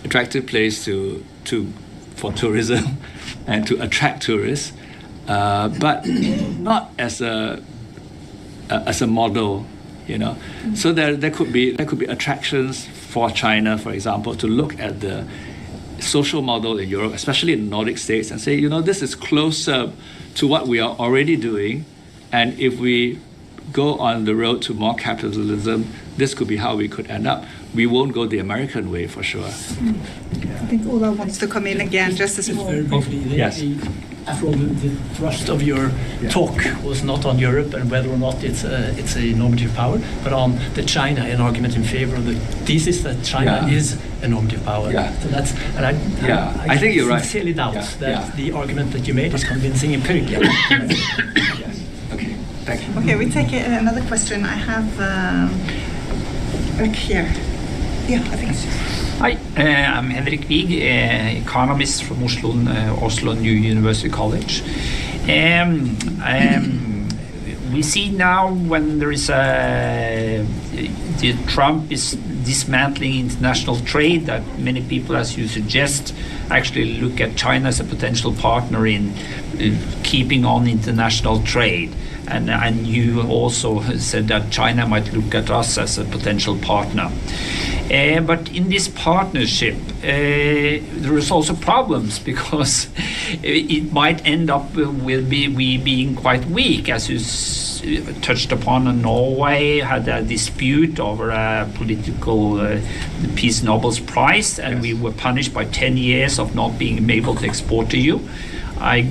attractive place for tourism, and to attract tourists, but not as a model, So there could be attractions for China, for example, to look at the social model in Europe, especially in the Nordic states, and say, this is closer to what we are already doing, and if we go on the road to more capitalism, this could be how we could end up. We won't go the American way for sure. I think Olav wants to come in again, just as very briefly. Yes. After all, the thrust of your talk was not on Europe and whether or not it's a normative power, but on the China, an argument in favor of the thesis that China is a normative power. Yeah. So that's, and I think you're right. sincerely doubt that the argument that you made is convincing empirically. Okay, thank you. Okay, we take another question. I have back here. Yeah, I think it's Hi, I'm Henrik Wiig, economist from Oslo New University College. We see now when there is Trump is dismantling international trade, that many people, as you suggest, actually look at China as a potential partner in keeping on international trade. And you also said that China might look at us as a potential partner. But in this partnership, there is also problems because it might end up with we being quite weak, as you touched upon. Norway had a dispute over a political Peace Nobel's Prize, and we were punished by 10 years of not being able to export to you. I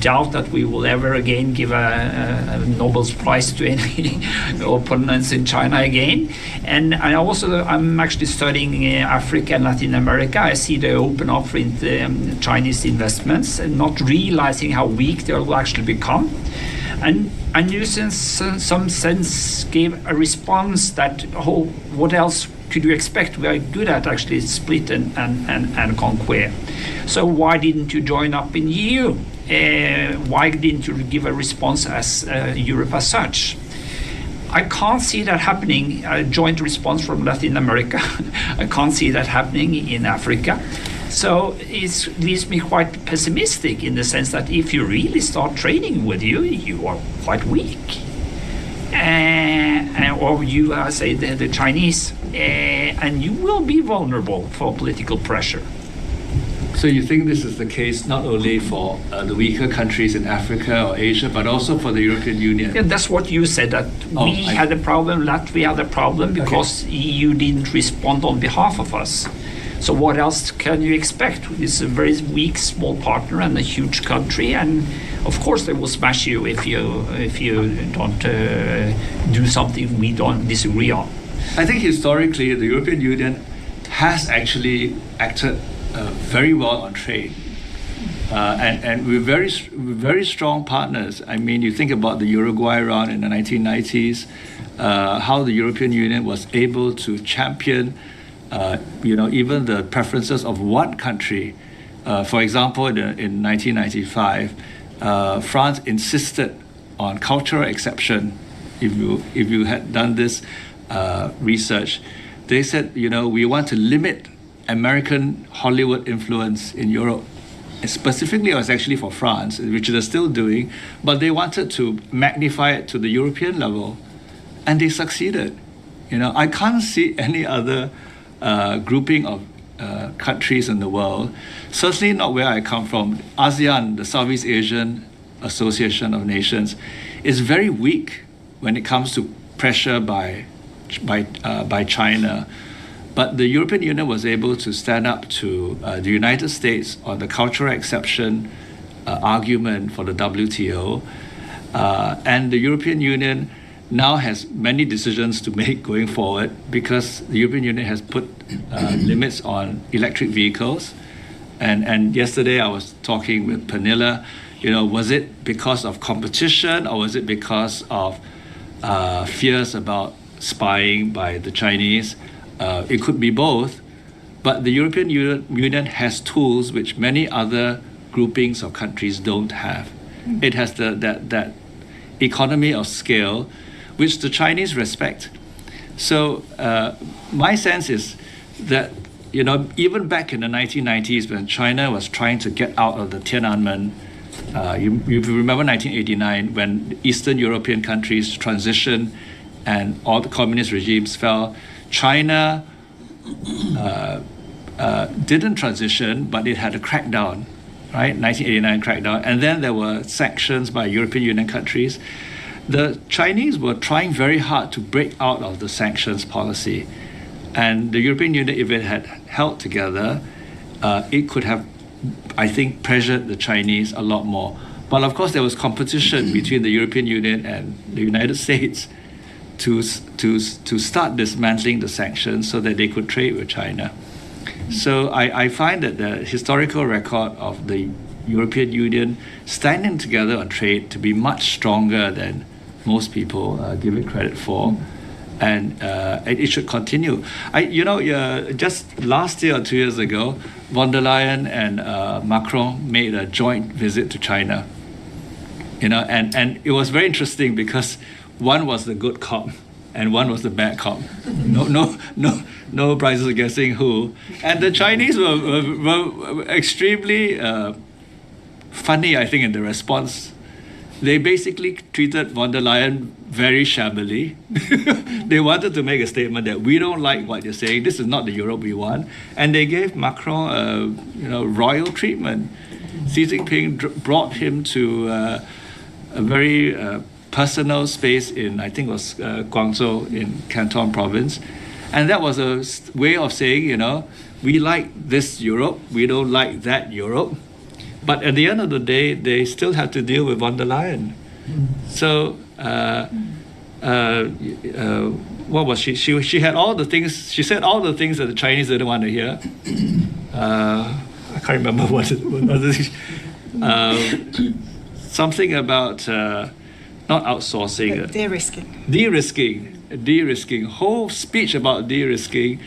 doubt that we will ever again give a Nobel's Prize to any opponents in China again. And I'm actually studying Africa and Latin America. I see they open up for Chinese investments and not realizing how weak they will actually become. And you, in some sense, gave a response that, oh, what else could you expect? We are good at actually split and conquer. So why didn't you join up in EU? Why didn't you give a response as Europe as such? I can't see that happening, a joint response from Latin America. I can't see that happening in Africa. So it leaves me quite pessimistic in the sense that if you really start trading with you, you are quite weak. Or you, say, the Chinese, and you will be vulnerable for political pressure. So you think this is the case not only for the weaker countries in Africa or Asia, but also for the European Union? Yeah, that's what you said, that we had a problem, Latvia had a problem because EU didn't respond on behalf of us. So what else can you expect? It's a very weak, small partner and a huge country, and of course they will smash you if you don't do something we don't disagree on. I think historically the European Union has actually acted very well on trade, and we're very strong partners. I mean, you think about the Uruguay round in the 1990s, how the European Union was able to champion even the preferences of one country. For example, in 1995, France insisted on cultural exception. If you had done this research, they said, we want to limit American Hollywood influence in Europe. And specifically, it was actually for France, which they're still doing, but they wanted to magnify it to the European level, and they succeeded. I can't see any other grouping of countries in the world, certainly not where I come from. ASEAN, the Southeast Asian Association of Nations, is very weak when it comes to pressure by China. But the European Union was able to stand up to the United States on the cultural exception argument for the WTO. And the European Union now has many decisions to make going forward because the European Union has put limits on electric vehicles. And yesterday I was talking with Pernilla, was it because of competition or was it because of fears about spying by the Chinese? It could be both, but the European Union has tools which many other groupings of countries don't have. It has that economy of scale, which the Chinese respect. So my sense is that even back in the 1990s when China was trying to get out of the Tiananmen, you remember 1989 when Eastern European countries transitioned and all the communist regimes fell. China didn't transition, but it had a crackdown, right? 1989 crackdown. And then there were sanctions by European Union countries. The Chinese were trying very hard to break out of the sanctions policy. And the European Union, if it had held together, it could have, I think, pressured the Chinese a lot more. But of course, there was competition between the European Union and the United States to start dismantling the sanctions so that they could trade with China. So I find that the historical record of the European Union standing together on trade to be much stronger than most people give it credit for, and it should continue. Just last year or 2 years ago, von der Leyen and Macron made a joint visit to China. And it was very interesting because one was the good cop and one was the bad cop. No prizes of guessing who. And the Chinese were extremely funny, I think, in the response. they basically treated von der Leyen very shabbily. They wanted to make a statement that we don't like what you're saying. This is not the Europe we want. And they gave Macron royal treatment. Xi Jinping brought him to a very personal space in, I think it was Guangzhou in Canton province. And that was a way of saying, we like this Europe, we don't like that Europe. But at the end of the day, they still have to deal with von der Leyen. So, what was she? She had all the things. She said all the things that the Chinese didn't want to hear. I can't remember what it was. Something about not outsourcing. De-risking. Whole speech about de-risking,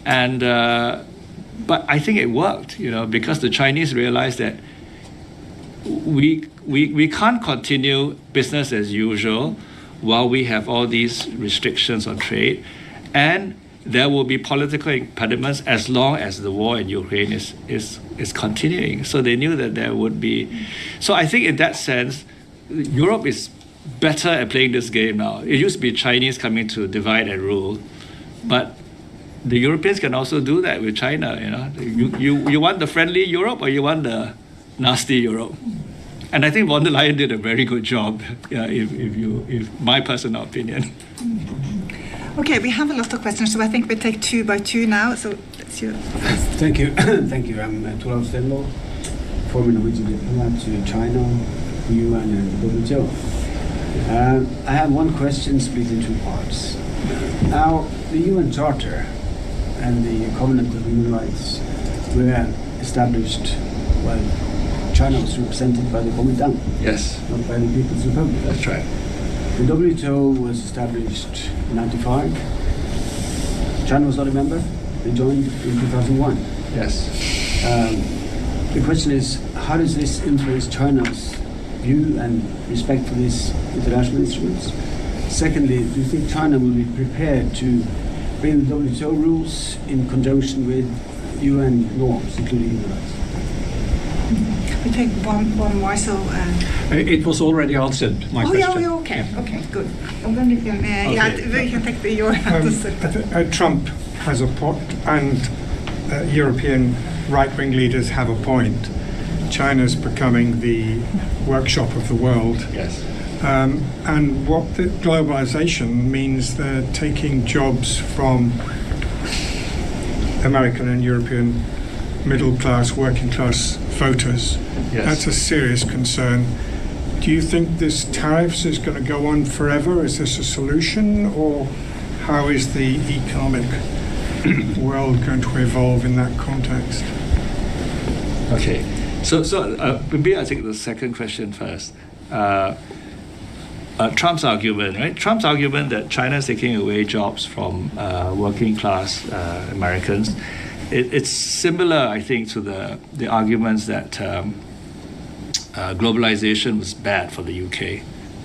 and but I think it worked. Because the Chinese realized that we can't continue business as usual while we have all these restrictions on trade, and there will be political impediments as long as the war in Ukraine is continuing. So they knew that there would be. So I think in that sense, Europe is better at playing this game now. It used to be Chinese coming to divide and rule, but the Europeans can also do that with China. You want the friendly Europe or you want the nasty Europe? And I think von der Leyen did a very good job, if my personal opinion. Okay, we have a lot of questions, so I think we take 2 by 2 now. So that's you. Thank you. Thank you. I'm Toralf Stenlo, former Norwegian diplomat to China, UN, and WTO. I have one question split in 2 parts. Now, the UN Charter and the Covenant of Human Rights were established while China was represented by the Kuomintang. Yes. Not by the People's Republic. That's right. The WTO was established in 1995. China was not a member. They joined in 2001. Yes. The question is, how does this influence China's view and respect for these international instruments? Secondly, do you think China will be prepared to bring the WTO rules in conjunction with UN norms, including human rights? We take one more, so... It was already answered, my question. Okay, good. And then we can take your answer. Trump has a point, and European right-wing leaders have a point. China's becoming the workshop of the world. Yes. And what the globalization means, they're taking jobs from American and European middle class, working class voters. Yes. That's a serious concern. Do you think this tariffs is going to go on forever? Is this a solution, or how is the economic world going to evolve in that context? Okay. So maybe I take the second question first. Trump's argument, right? Trump's argument that China is taking away jobs from working class Americans. It's similar, I think, to the arguments that globalization was bad for the UK,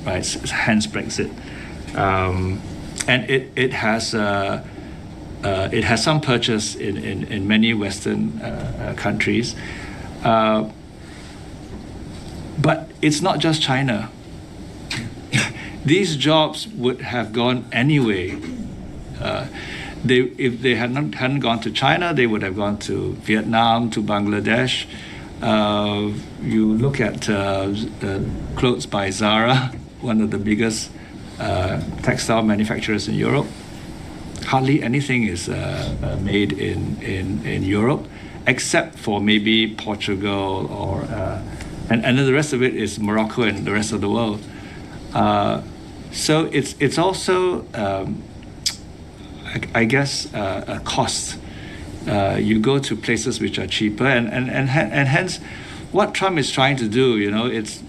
right? Hence Brexit, and it has some purchase in many Western countries, but it's not just China. These jobs would have gone anyway. If they hadn't gone to China, they would have gone to Vietnam, to Bangladesh. You look at clothes by Zara, one of the biggest textile manufacturers in Europe. Hardly anything is made in Europe, except for maybe Portugal or and then the rest of it is Morocco and the rest of the world. So it's also I guess a cost. You go to places which are cheaper, and hence, what Trump is trying to do, it's,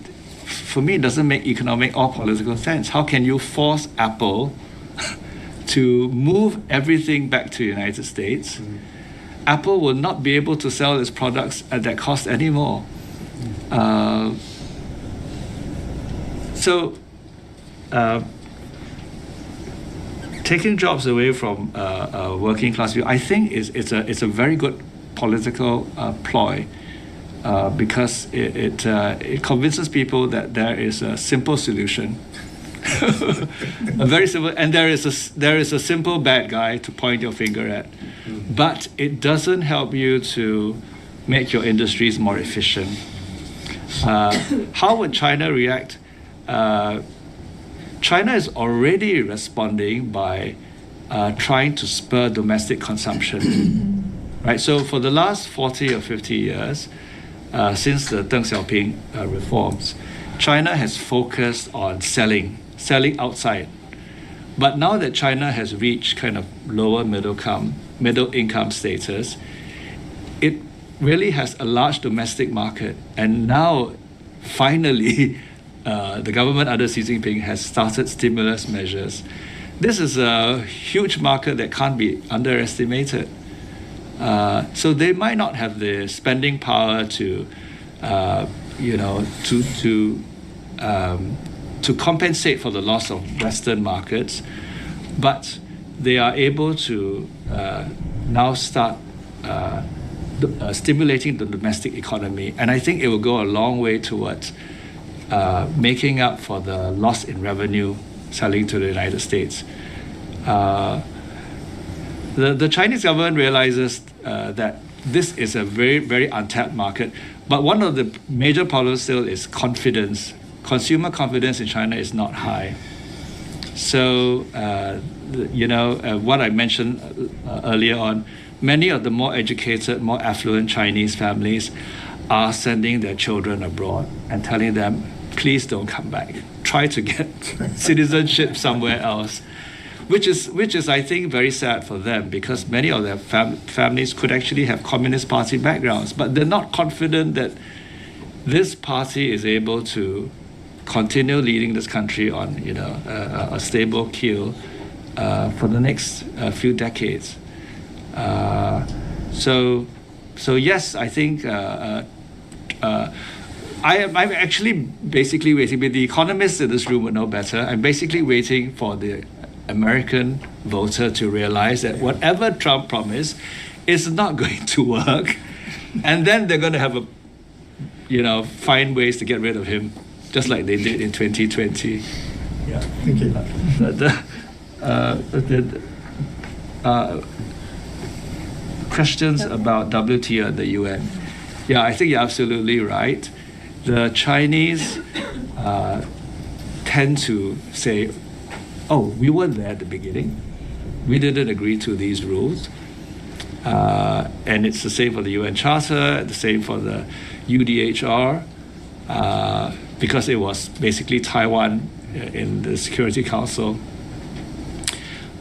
for me, it doesn't make economic or political sense. How can you force Apple to move everything back to the United States? Mm-hmm. Apple will not be able to sell its products at that cost anymore. Taking jobs away from working class people, I think it's a very good political ploy. because it convinces people that there is a simple solution, a very simple, and there is a simple bad guy to point your finger at, but it doesn't help you to make your industries more efficient. How would China react? China is already responding by trying to spur domestic consumption. Right, so for the last 40 or 50 years, since the Deng Xiaoping reforms, China has focused on selling outside. But now that China has reached kind of lower middle income status, it really has a large domestic market. And now, finally, the government under Xi Jinping has started stimulus measures. This is a huge market that can't be underestimated. So they might not have the spending power to compensate for the loss of Western markets, but they are able to now start stimulating the domestic economy. And I think it will go a long way towards making up for the loss in revenue selling to the United States. The Chinese government realizes that this is a very, very untapped market. But one of the major problems still is confidence. Consumer confidence in China is not high. So, what I mentioned earlier on, many of the more educated, more affluent Chinese families are sending their children abroad and telling them, please don't come back. Try to get citizenship somewhere else. Which is, I think, very sad for them, because many of their families could actually have Communist Party backgrounds, but they're not confident that this party is able to continue leading this country on a stable keel for the next few decades. So yes, I think I'm actually basically waiting, but the economists in this room would know better. I'm basically waiting for the American voter to realize that whatever Trump promised is not going to work, and then they're going to have find ways to get rid of him, just like they did in 2020. Yeah. Thank you. Questions about WTO and the UN. Yeah, I think you're absolutely right. The Chinese tend to say, oh, we weren't there at the beginning. We didn't agree to these rules. And it's the same for the UN Charter, the same for the UDHR, because it was basically Taiwan in the Security Council.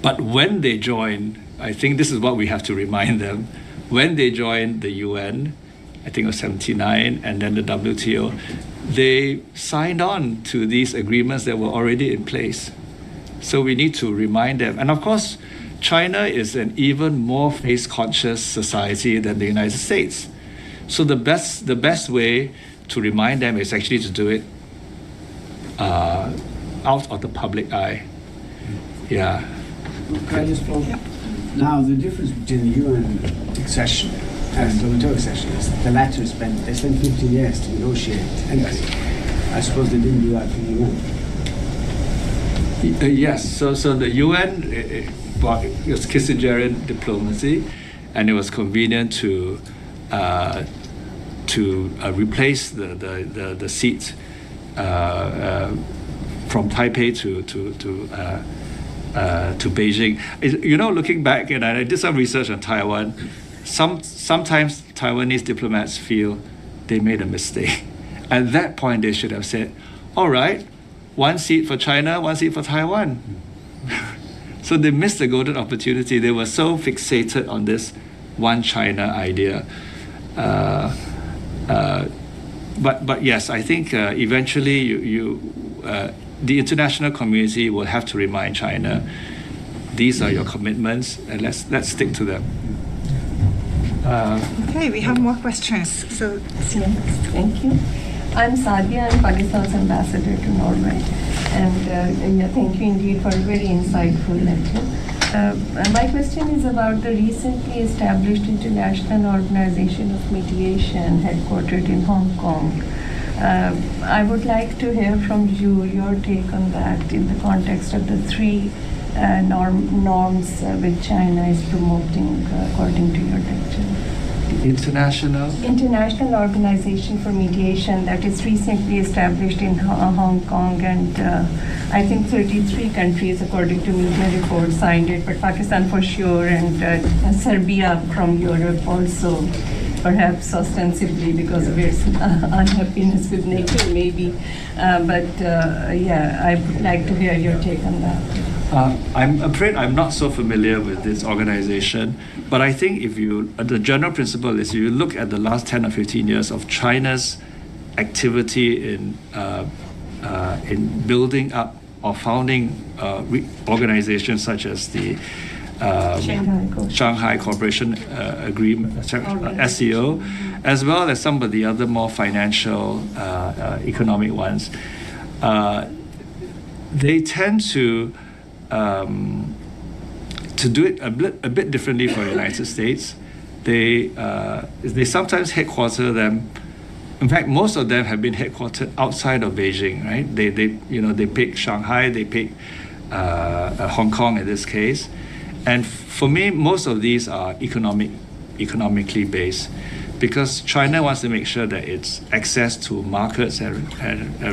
But when they joined, I think this is what we have to remind them, when they joined the UN, I think it was 79, and then the WTO, they signed on to these agreements that were already in place. So we need to remind them. And of course, China is an even more face-conscious society than the United States. So the best way to remind them is actually to do it out of the public eye. Yeah. Can I just follow? Yeah. Now, the difference between the UN accession and WTO accession is that the latter they spent 15 years to negotiate entry. I suppose they didn't do that for the UN. Yes, so the UN, it was Kissingerian diplomacy, and it was convenient to replace the seat from Taipei to Beijing. Looking back, and I did some research on Taiwan, sometimes Taiwanese diplomats feel they made a mistake. At that point, they should have said, all right, one seat for China, one seat for Taiwan. So they missed the golden opportunity. They were so fixated on this one China idea. But yes, I think eventually the international community will have to remind China, these are your commitments, and let's stick to them. Okay, we have more questions. So, thank you. I'm Sadia, I'm Pakistan's ambassador to Norway, and thank you indeed for a very insightful lecture. My question is about the recently established International Organization of Mediation headquartered in Hong Kong. I would like to hear from you your take on that in the context of the three norms which China is promoting according to your lecture. International Organization for Mediation that is recently established in Hong Kong, and I think 33 countries, according to media reports, signed it, but Pakistan for sure, and Serbia from Europe also, perhaps ostensibly because of its unhappiness with NATO, maybe. I would like to hear your take on that. I'm afraid I'm not so familiar with this organization, but I think the general principle is if you look at the last 10 or 15 years of China's activity in building up or founding organizations such as the Shanghai Cooperation Agreement, SCO, as well as some of the other more financial, economic ones, they tend to do it a bit differently for the United States. They sometimes headquarter them. In fact, most of them have been headquartered outside of Beijing, right? They pick Shanghai, they pick Hong Kong in this case, and for me, most of these are economically based, because China wants to make sure that its access to markets and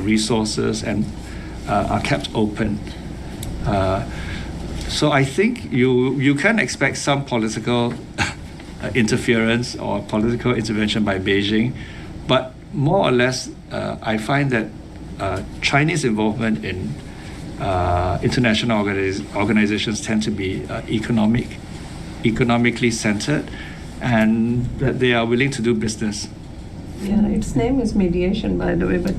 resources and are kept open. So I think you can expect some political interference or political intervention by Beijing, but more or less, I find that Chinese involvement in international organizations tend to be economically centered, and that they are willing to do business. Yeah, its name is mediation, by the way, but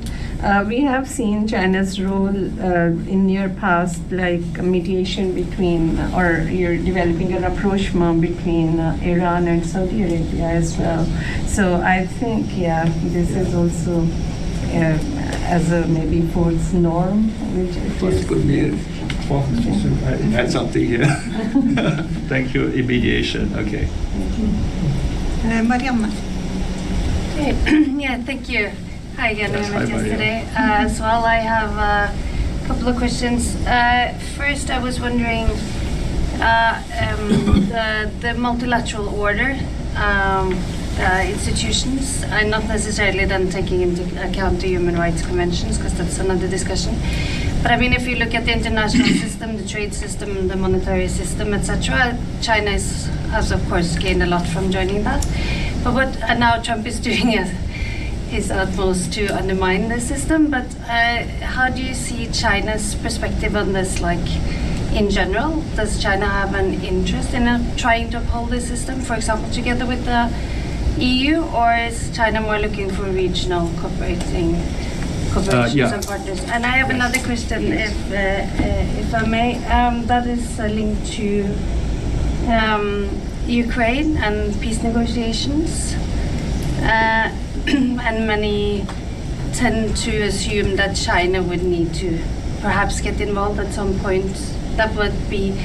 we have seen China's role in near past, like mediation between, or you're developing a rapprochement between Iran and Saudi Arabia as well. So I think, this is also as a maybe fourth norm, which it could be a fourth. Add something here. Thank you. Mediation. Okay. Marianne. Yeah, thank you. Hi again, we met yesterday as well. I have a couple of questions. First, I was wondering the multilateral order institutions are not necessarily then taking into account the human rights conventions, because that's another discussion. But I mean, if you look at the international system, the trade system, the monetary system, etc., China has of course gained a lot from joining that. But now Trump is doing his utmost to undermine the system. But how do you see China's perspective on this, like in general? Does China have an interest in trying to uphold the system, for example, together with the EU, or is China more looking for regional cooperations and partners? And I have another question, if I may, that is linked to Ukraine and peace negotiations, and many tend to assume that China would need to perhaps get involved at some point. That would be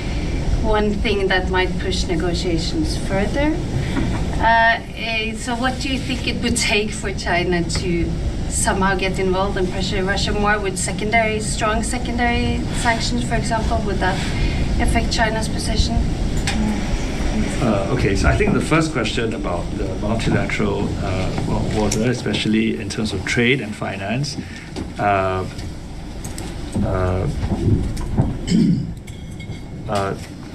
one thing that might push negotiations further. So what do you think it would take for China to somehow get involved and pressure Russia more with strong secondary sanctions, for example? Would that affect China's position? Okay, so I think the first question about the multilateral order, especially in terms of trade and finance,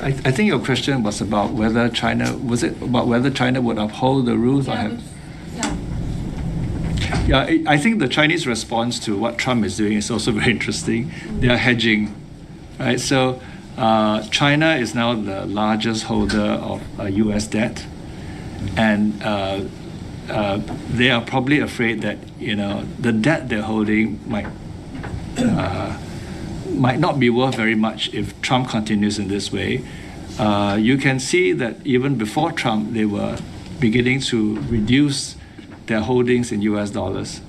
I think your question was about whether China would uphold the rules or have. Yeah, I think the Chinese response to what Trump is doing is also very interesting. They are hedging, right? So China is now the largest holder of U.S. debt, and they are probably afraid that the debt they're holding might not be worth very much if Trump continues in this way. You can see that even before Trump, they were beginning to reduce their holdings in U.S. dollars.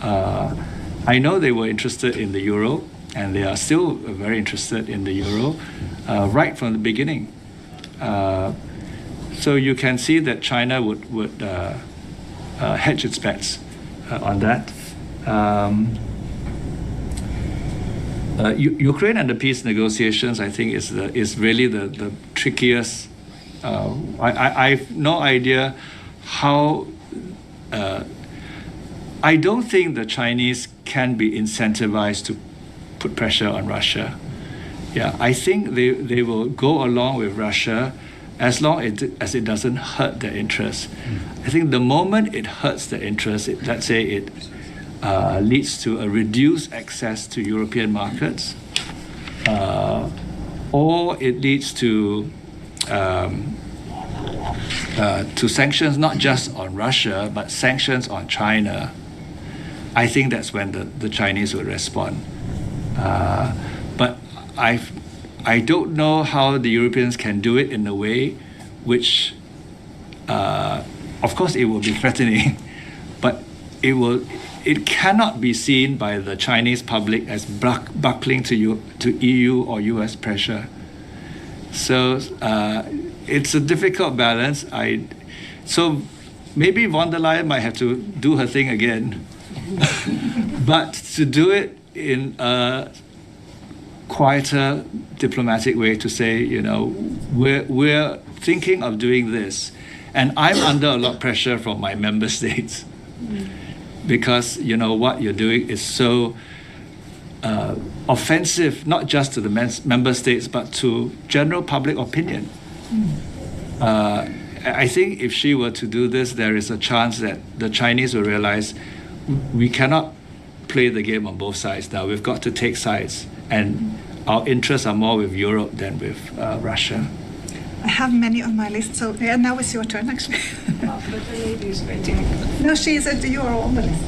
I know they were interested in the euro, and they are still very interested in the euro right from the beginning. So you can see that China would hedge its bets on that. Ukraine and the peace negotiations, I think, is really the trickiest. I have no idea how. I don't think the Chinese can be incentivized to put pressure on Russia. Yeah, I think they will go along with Russia as long as it doesn't hurt their interests. I think the moment it hurts the interest, let's say it leads to a reduced access to European markets, or it leads to sanctions not just on Russia, but sanctions on China, I think that's when the Chinese will respond. But I don't know how the Europeans can do it in a way which, of course, it will be threatening, but it cannot be seen by the Chinese public as buckling to EU or US pressure. So it's a difficult balance. So maybe von der Leyen might have to do her thing again, but to do it in a quieter diplomatic way, to say, we're thinking of doing this, and I'm under a lot of pressure from my member states, because what you're doing is so offensive, not just to the member states, but to general public opinion. I think if she were to do this, there is a chance that the Chinese will realize we cannot play the game on both sides now. We've got to take sides, and our interests are more with Europe than with Russia. I have many on my list, so now it's your turn, actually. But the lady is waiting. No, she said you are on the list.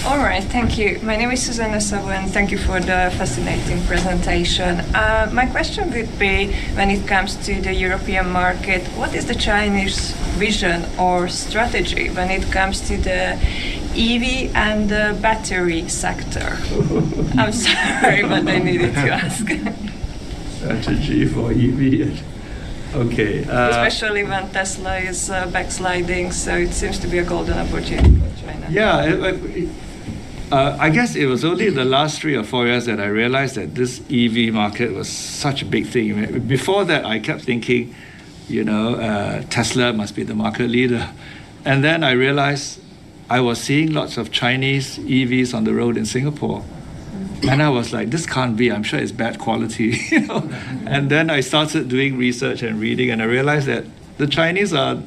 All right, thank you. My name is Susanna Savo, and thank you for the fascinating presentation. My question would be, when it comes to the European market, what is the Chinese vision or strategy when it comes to the EV and the battery sector? I'm sorry, but I needed to ask. Strategy for EV. Okay. Especially when Tesla is backsliding, so it seems to be a golden opportunity for China. Yeah, I guess it was only the last 3 or 4 years that I realized that this EV market was such a big thing. Before that, I kept thinking, Tesla must be the market leader. And then I realized I was seeing lots of Chinese EVs on the road in Singapore. And I was like, this can't be, I'm sure it's bad quality, And then I started doing research and reading, and I realized that the Chinese are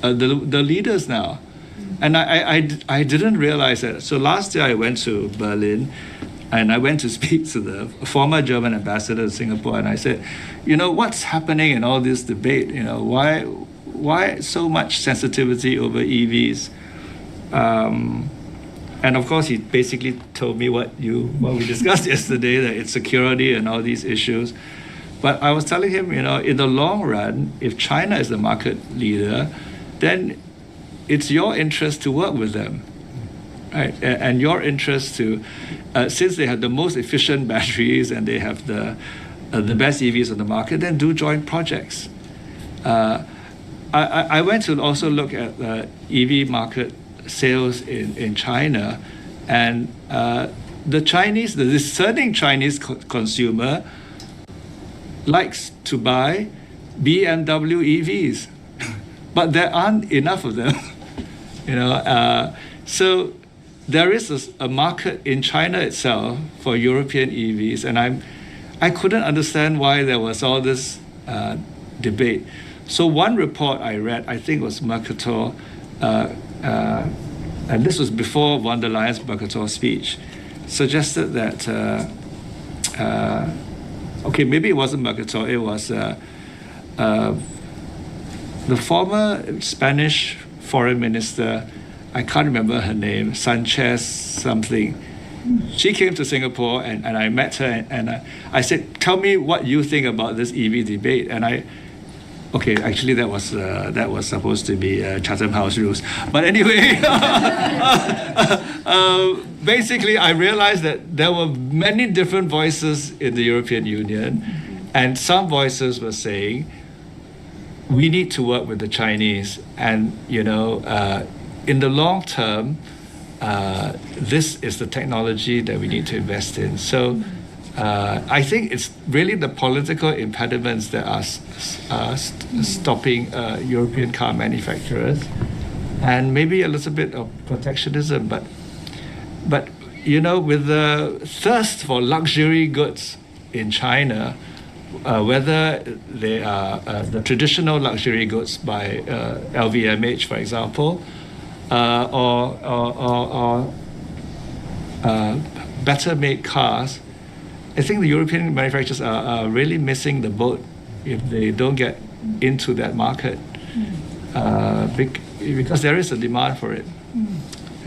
the leaders now. And I didn't realize that. So last year I went to Berlin, and I went to speak to the former German ambassador in Singapore, and I said, what's happening in all this debate? Why so much sensitivity over EVs? And of course, he basically told me what we discussed yesterday, that it's security and all these issues. But I was telling him, in the long run, if China is the market leader, then it's your interest to work with them, right? And your interest to, since they have the most efficient batteries and they have the best EVs on the market, then do joint projects. I went to also look at the EV market sales in China, and the discerning Chinese consumer likes to buy BMW EVs, but there aren't enough of them. So there is a market in China itself for European EVs, and I couldn't understand why there was all this debate. So one report I read, I think was Mercator, and this was before von der Leyen's Mercator speech, suggested that, maybe it wasn't Mercator, it was the former Spanish foreign minister, I can't remember her name, Sanchez something. She came to Singapore, and I met her, and I said, tell me what you think about this EV debate. And actually, that was supposed to be Chatham House rules. But anyway, basically, I realized that there were many different voices in the European Union, and some voices were saying, we need to work with the Chinese, and in the long term, this is the technology that we need to invest in. So I think it's really the political impediments that are stopping European car manufacturers, and maybe a little bit of protectionism. But with the thirst for luxury goods in China, whether they are the traditional luxury goods by LVMH, for example, or better made cars, I think the European manufacturers are really missing the boat if they don't get into that market, because there is a demand for it.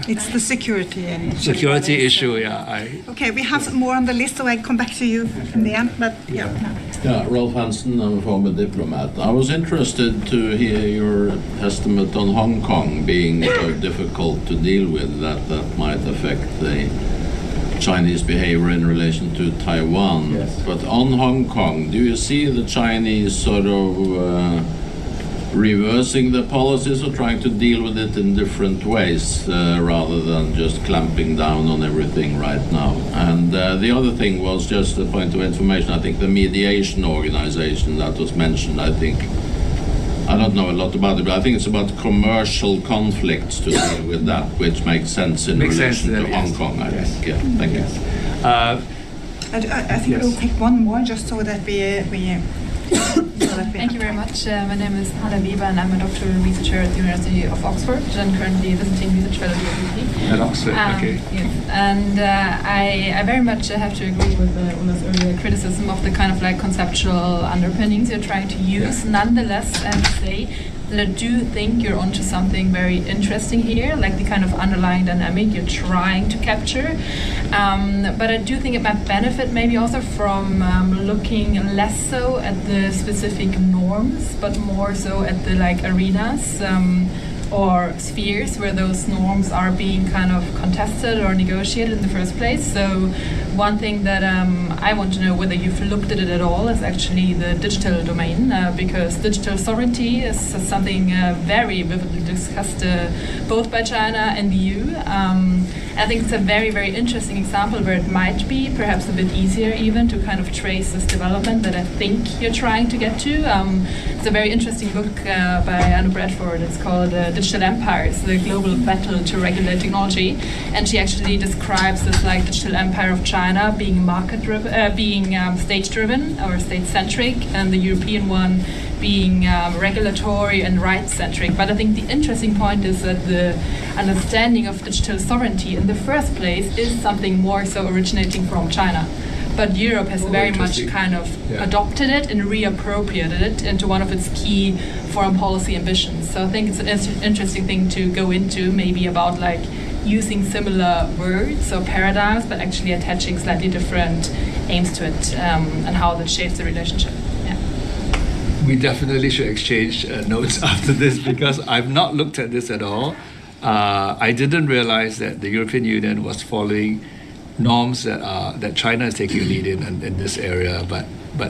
It's the security issue, yeah. Okay, we have more on the list, so I come back to you in the end. But yeah. Rolf Hansen, I'm a former diplomat. I was interested to hear your estimate on Hong Kong being so difficult to deal with, that might affect the Chinese behavior in relation to Taiwan. Yes. But on Hong Kong, do you see the Chinese sort of reversing the policies or trying to deal with it in different ways rather than just clamping down on everything right now? And the other thing was just a point of information. I think the mediation organization that was mentioned, I don't know a lot about it, but I think it's about commercial conflicts to deal with that, which makes sense in relation to Hong Kong, I think. Yeah, thank you. I think we'll take one more just so that we Thank you very much. My name is Hannah Weber, and I'm a doctoral researcher at the University of Oxford, and currently visiting research fellow at UP. At Oxford, okay. Yes. And I very much have to agree with Ulla's earlier criticism of the kind of like conceptual underpinnings you're trying to use. Yeah. Nonetheless, I have to say that I do think you're onto something very interesting here, like the kind of underlying dynamic you're trying to capture. But I do think it might benefit maybe also from looking less so at the specific norms, but more so at the like arenas or spheres where those norms are being kind of contested or negotiated in the first place. So one thing that I want to know whether you've looked at it at all is actually the digital domain, because digital sovereignty is something very vividly discussed both by China and the EU. I think it's a very, very interesting example where it might be perhaps a bit easier even to kind of trace this development that I think you're trying to get to. It's a very interesting book by Anna Bradford. It's called Digital Empires, the Global Battle to Regulate Technology. And she actually describes this like digital empire of China being market-driven, being state-driven or state-centric, and the European one being regulatory and rights-centric. But I think the interesting point is that the understanding of digital sovereignty in the first place is something more so originating from China. But Europe has very much kind of adopted it and reappropriated it into one of its key foreign policy ambitions. So I think it's an interesting thing to go into, maybe about like using similar words or paradigms, but actually attaching slightly different aims to it, and how that shapes the relationship. Yeah. We definitely should exchange notes after this, because I've not looked at this at all. I didn't realize that the European Union was following norms that China is taking a lead in this area. But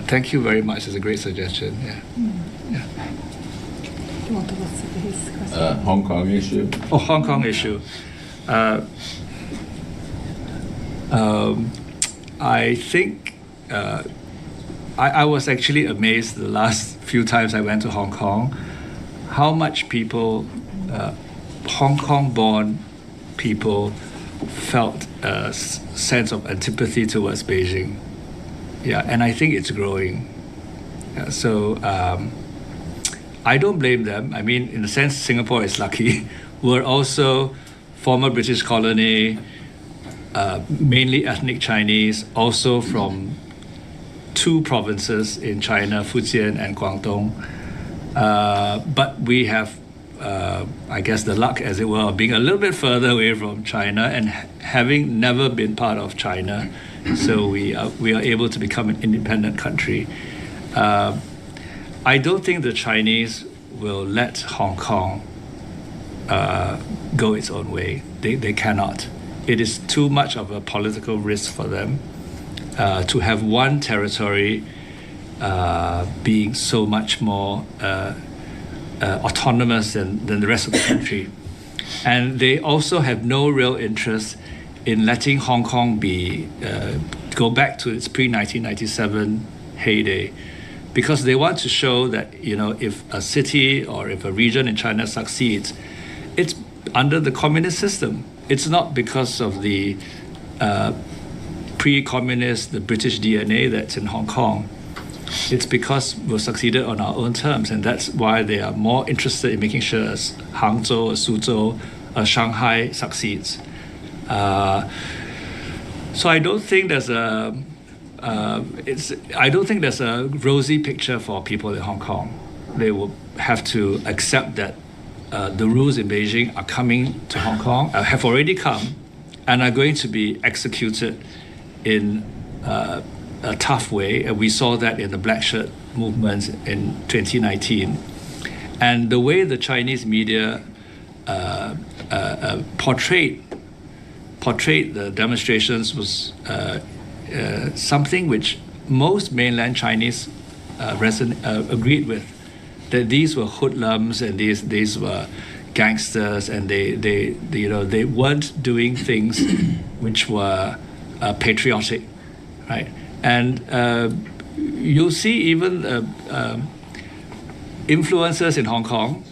thank you very much. It's a great suggestion. Yeah. Hong Kong issue. Oh, Hong Kong issue. I think I was actually amazed the last few times I went to Hong Kong, how much people, Hong Kong-born people, felt a sense of antipathy towards Beijing. Yeah, and I think it's growing. Yeah, so I don't blame them. I mean, in a sense, Singapore is lucky. We're also former British colony, mainly ethnic Chinese, also from two provinces in China, Fujian and Guangdong. But we have, I guess, the luck, as it were, of being a little bit further away from China and having never been part of China. So we are able to become an independent country. I don't think the Chinese will let Hong Kong go its own way. They cannot. it is too much of a political risk for them to have one territory being so much more autonomous than the rest of the country. And they also have no real interest in letting Hong Kong go back to its pre-1997 heyday, because they want to show that, if a city or if a region in China succeeds, it's under the communist system. It's not because of the pre-communist, the British DNA that's in Hong Kong. It's because we've succeeded on our own terms, and that's why they are more interested in making sure Hangzhou, Suzhou, Shanghai succeeds. So I don't think there's a rosy picture for people in Hong Kong. They will have to accept that the rules in Beijing are coming to Hong Kong, have already come, and are going to be executed in a tough way. And we saw that in the Black Shirt movement in 2019. And the way the Chinese media portrayed the demonstrations was something which most mainland Chinese agreed with, that these were hoodlums and these were gangsters, and they weren't doing things which were patriotic, right? And you'll see even influencers in Hong Kong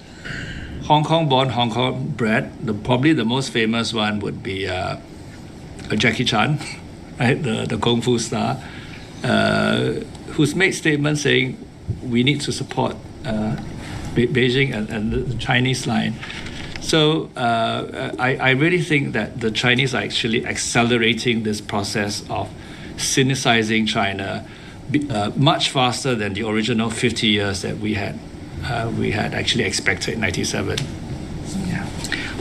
born, Hong Kong bred. Probably the most famous one would be Jackie Chan, right? The Kung Fu star, who's made statements saying we need to support Beijing and the Chinese line. So I really think that the Chinese are actually accelerating this process of cynicizing China much faster than the original 50 years that we had actually expected in 1997. Yeah.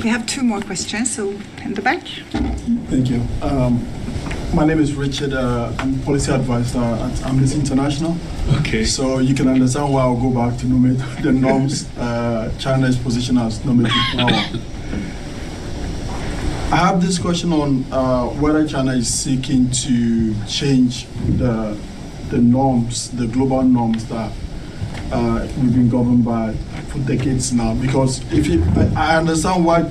We have two more questions, so in the back. Thank you. My name is Richard. I'm policy advisor at Amnesty International. Okay. So you can understand why I'll go back to the norms, China's position as normative power. I have this question on whether China is seeking to change the norms, the global norms that we've been governed by for decades now. Because I understand why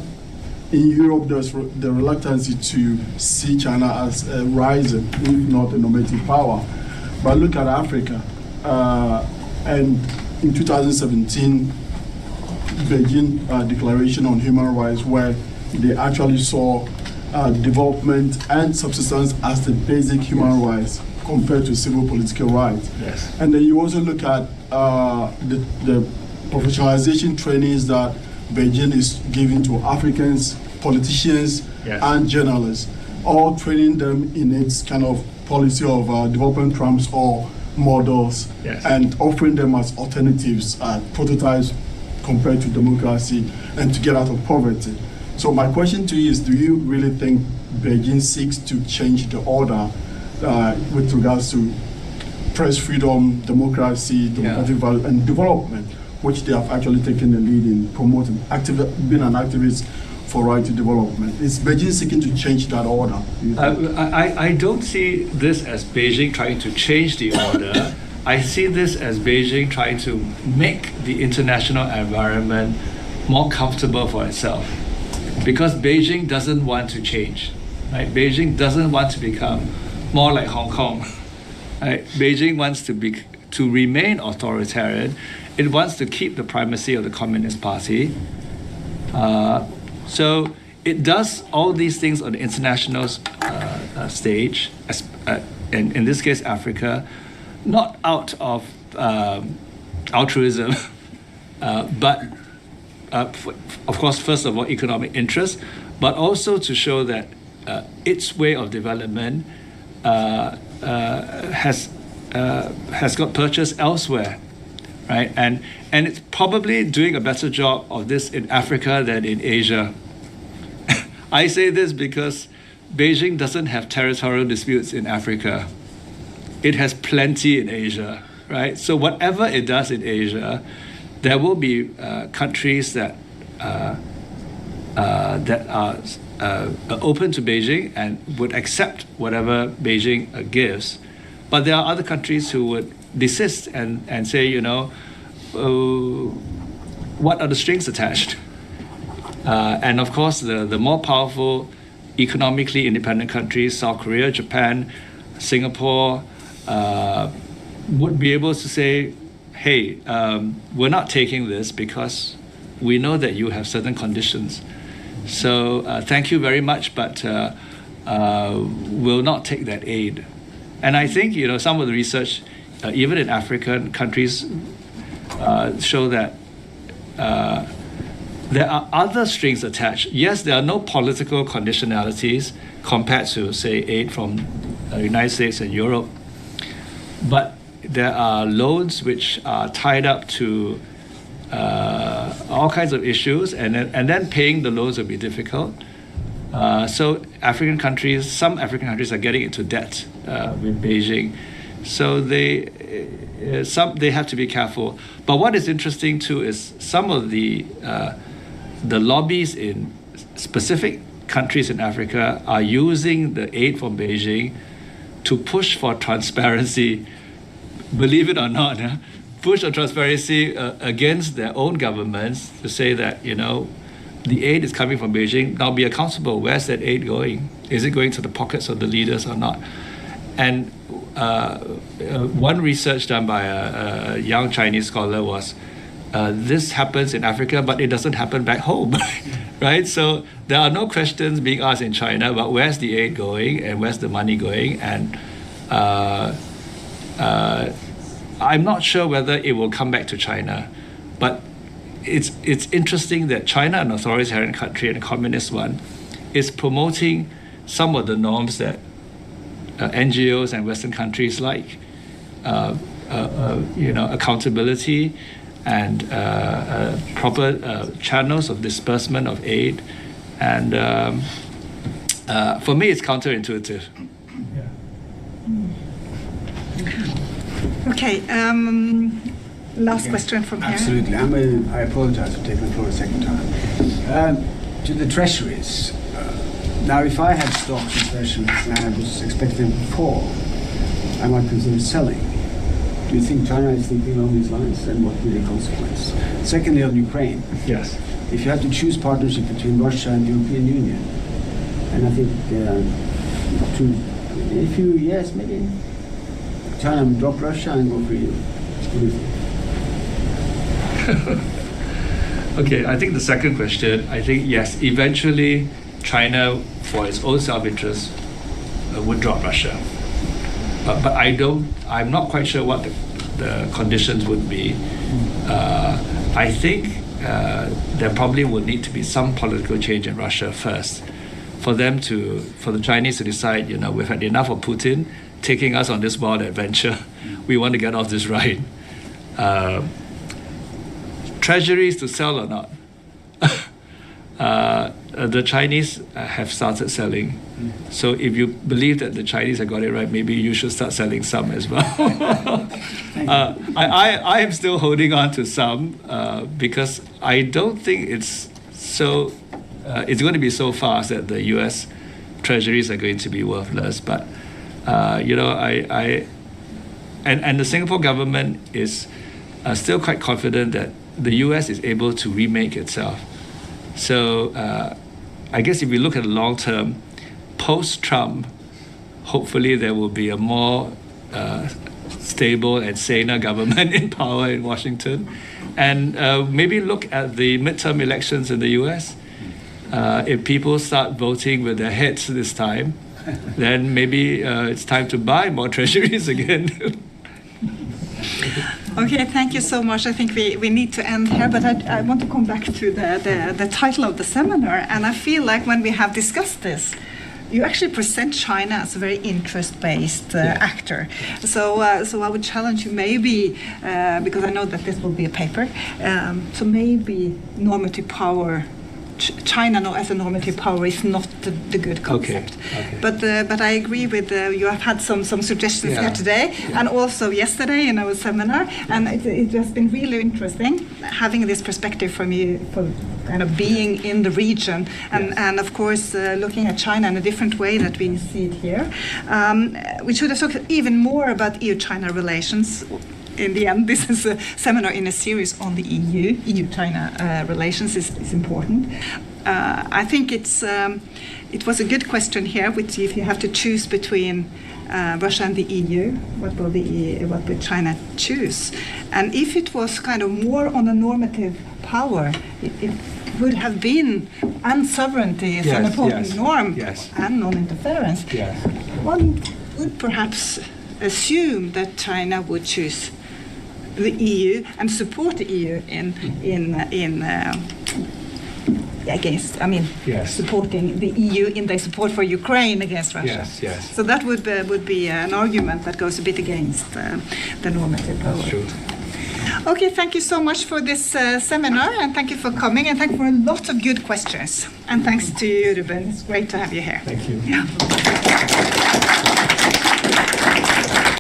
in Europe there's the reluctance to see China as a rising, if not a normative power. But look at Africa. And in 2017, Beijing Declaration on Human Rights, where they actually saw development and subsistence as the basic human rights compared to civil political rights. Yes. And then you also look at the professionalization trainings that Beijing is giving to Africans, politicians, yes, and journalists, all training them in its kind of policy of development trumps or models, yes, and offering them as alternatives, prototypes compared to democracy and to get out of poverty. So my question to you is, do you really think Beijing seeks to change the order with regards to press freedom, democracy, democratic value, and development, which they have actually taken the lead in promoting, being an activist for right to development? Is Beijing seeking to change that order? I don't see this as Beijing trying to change the order. I see this as Beijing trying to make the international environment more comfortable for itself. Because Beijing doesn't want to change, right? Beijing doesn't want to become more like Hong Kong, right? Beijing wants to remain authoritarian. It wants to keep the primacy of the Communist Party. So it does all these things on the international stage, and in this case Africa, not out of altruism, but of course, first of all, economic interest, but also to show that its way of development has got purchased elsewhere, right? And it's probably doing a better job of this in Africa than in Asia. I say this because Beijing doesn't have territorial disputes in Africa. It has plenty in Asia, right? So whatever it does in Asia, there will be countries that that are open to Beijing and would accept whatever Beijing gives. But there are other countries who would desist and say, you know, what are the strings attached? And of course, the more powerful, economically independent countries, South Korea, Japan, Singapore, would be able to say, hey, we're not taking this because we know that you have certain conditions. So thank you very much, but we'll not take that aid. And I think, you know, some of the research, even in African countries, show that there are other strings attached. Yes, there are no political conditionalities compared to, say, aid from the United States and Europe, but there are loans which are tied up to all kinds of issues, and then paying the loans will be difficult. So African countries, some African countries are getting into debt with Beijing. So they have to be careful. But what is interesting too is some of the lobbies in specific countries in Africa are using the aid from Beijing to push for transparency. Believe it or not, push for transparency against their own governments to say that, you know, the aid is coming from Beijing. Now be accountable. Where's that aid going? Is it going to the pockets of the leaders or not? And one research done by a young Chinese scholar was, this happens in Africa, but it doesn't happen back home, right? So there are no questions being asked in China about where's the aid going and where's the money going. And I'm not sure whether it will come back to China, but it's interesting that China, an authoritarian country and a communist one, is promoting some of the norms that NGOs and Western countries like, you know, accountability and proper channels of disbursement of aid. And for me, it's counterintuitive. Okay, last question from here. Absolutely. I apologize for taking the floor a second time. To the treasuries. Now, if I had stocks in treasuries and I was expecting to fall, I might consider selling. Do you think China is thinking along these lines, and what will be the consequence? Secondly, on Ukraine. Yes. If you had to choose partnership between Russia and the European Union, and I think a few years maybe, China would drop Russia and go for you. What do you think? Okay, I think the second question, I think yes, eventually China, for its own self-interest, would drop Russia. But I'm not quite sure what the conditions would be. I think there probably would need to be some political change in Russia first for the Chinese to decide, you know, we've had enough of Putin taking us on this wild adventure. We want to get off this ride. Treasuries to sell or not? The Chinese have started selling. So if you believe that the Chinese have got it right, maybe you should start selling some as well. I am still holding on to some because I don't think it's going to be so fast that the US treasuries are going to be worthless. But you know, and the Singapore government is still quite confident that the US is able to remake itself. So I guess if we look at the long term, post-Trump, hopefully there will be a more stable and saner government in power in Washington. And maybe look at the midterm elections in the US. If people start voting with their heads this time, then maybe it's time to buy more treasuries again. Okay, thank you so much. I think we need to end here, but I want to come back to the title of the seminar. And I feel like when we have discussed this, you actually present China as a very interest-based actor. So I would challenge you maybe, because I know that this will be a paper, so maybe normative power China as a normative power is not the good concept. Okay. But I agree with you have had some suggestions here today, and also yesterday in our seminar, and it has been really interesting having this perspective from you for kind of being in the region, and of course looking at China in a different way that we see it here. We should have talked even more about EU-China relations. In the end, this is a seminar in a series on the EU-China relations is important. I think it was a good question here, which if you have to choose between Russia and the EU, what will China choose? And if it was kind of more on a normative power, it would have been, and sovereignty is an important norm, and non-interference. One would perhaps assume that China would choose the EU and support the EU supporting the EU in their support for Ukraine against Russia. So that would be an argument that goes a bit against the normative power. That's true. Okay, thank you so much for this seminar, and thank you for coming, and thank you for a lot of good questions. And thanks to you, Reuben. It's great to have you here. Thank you. Yeah.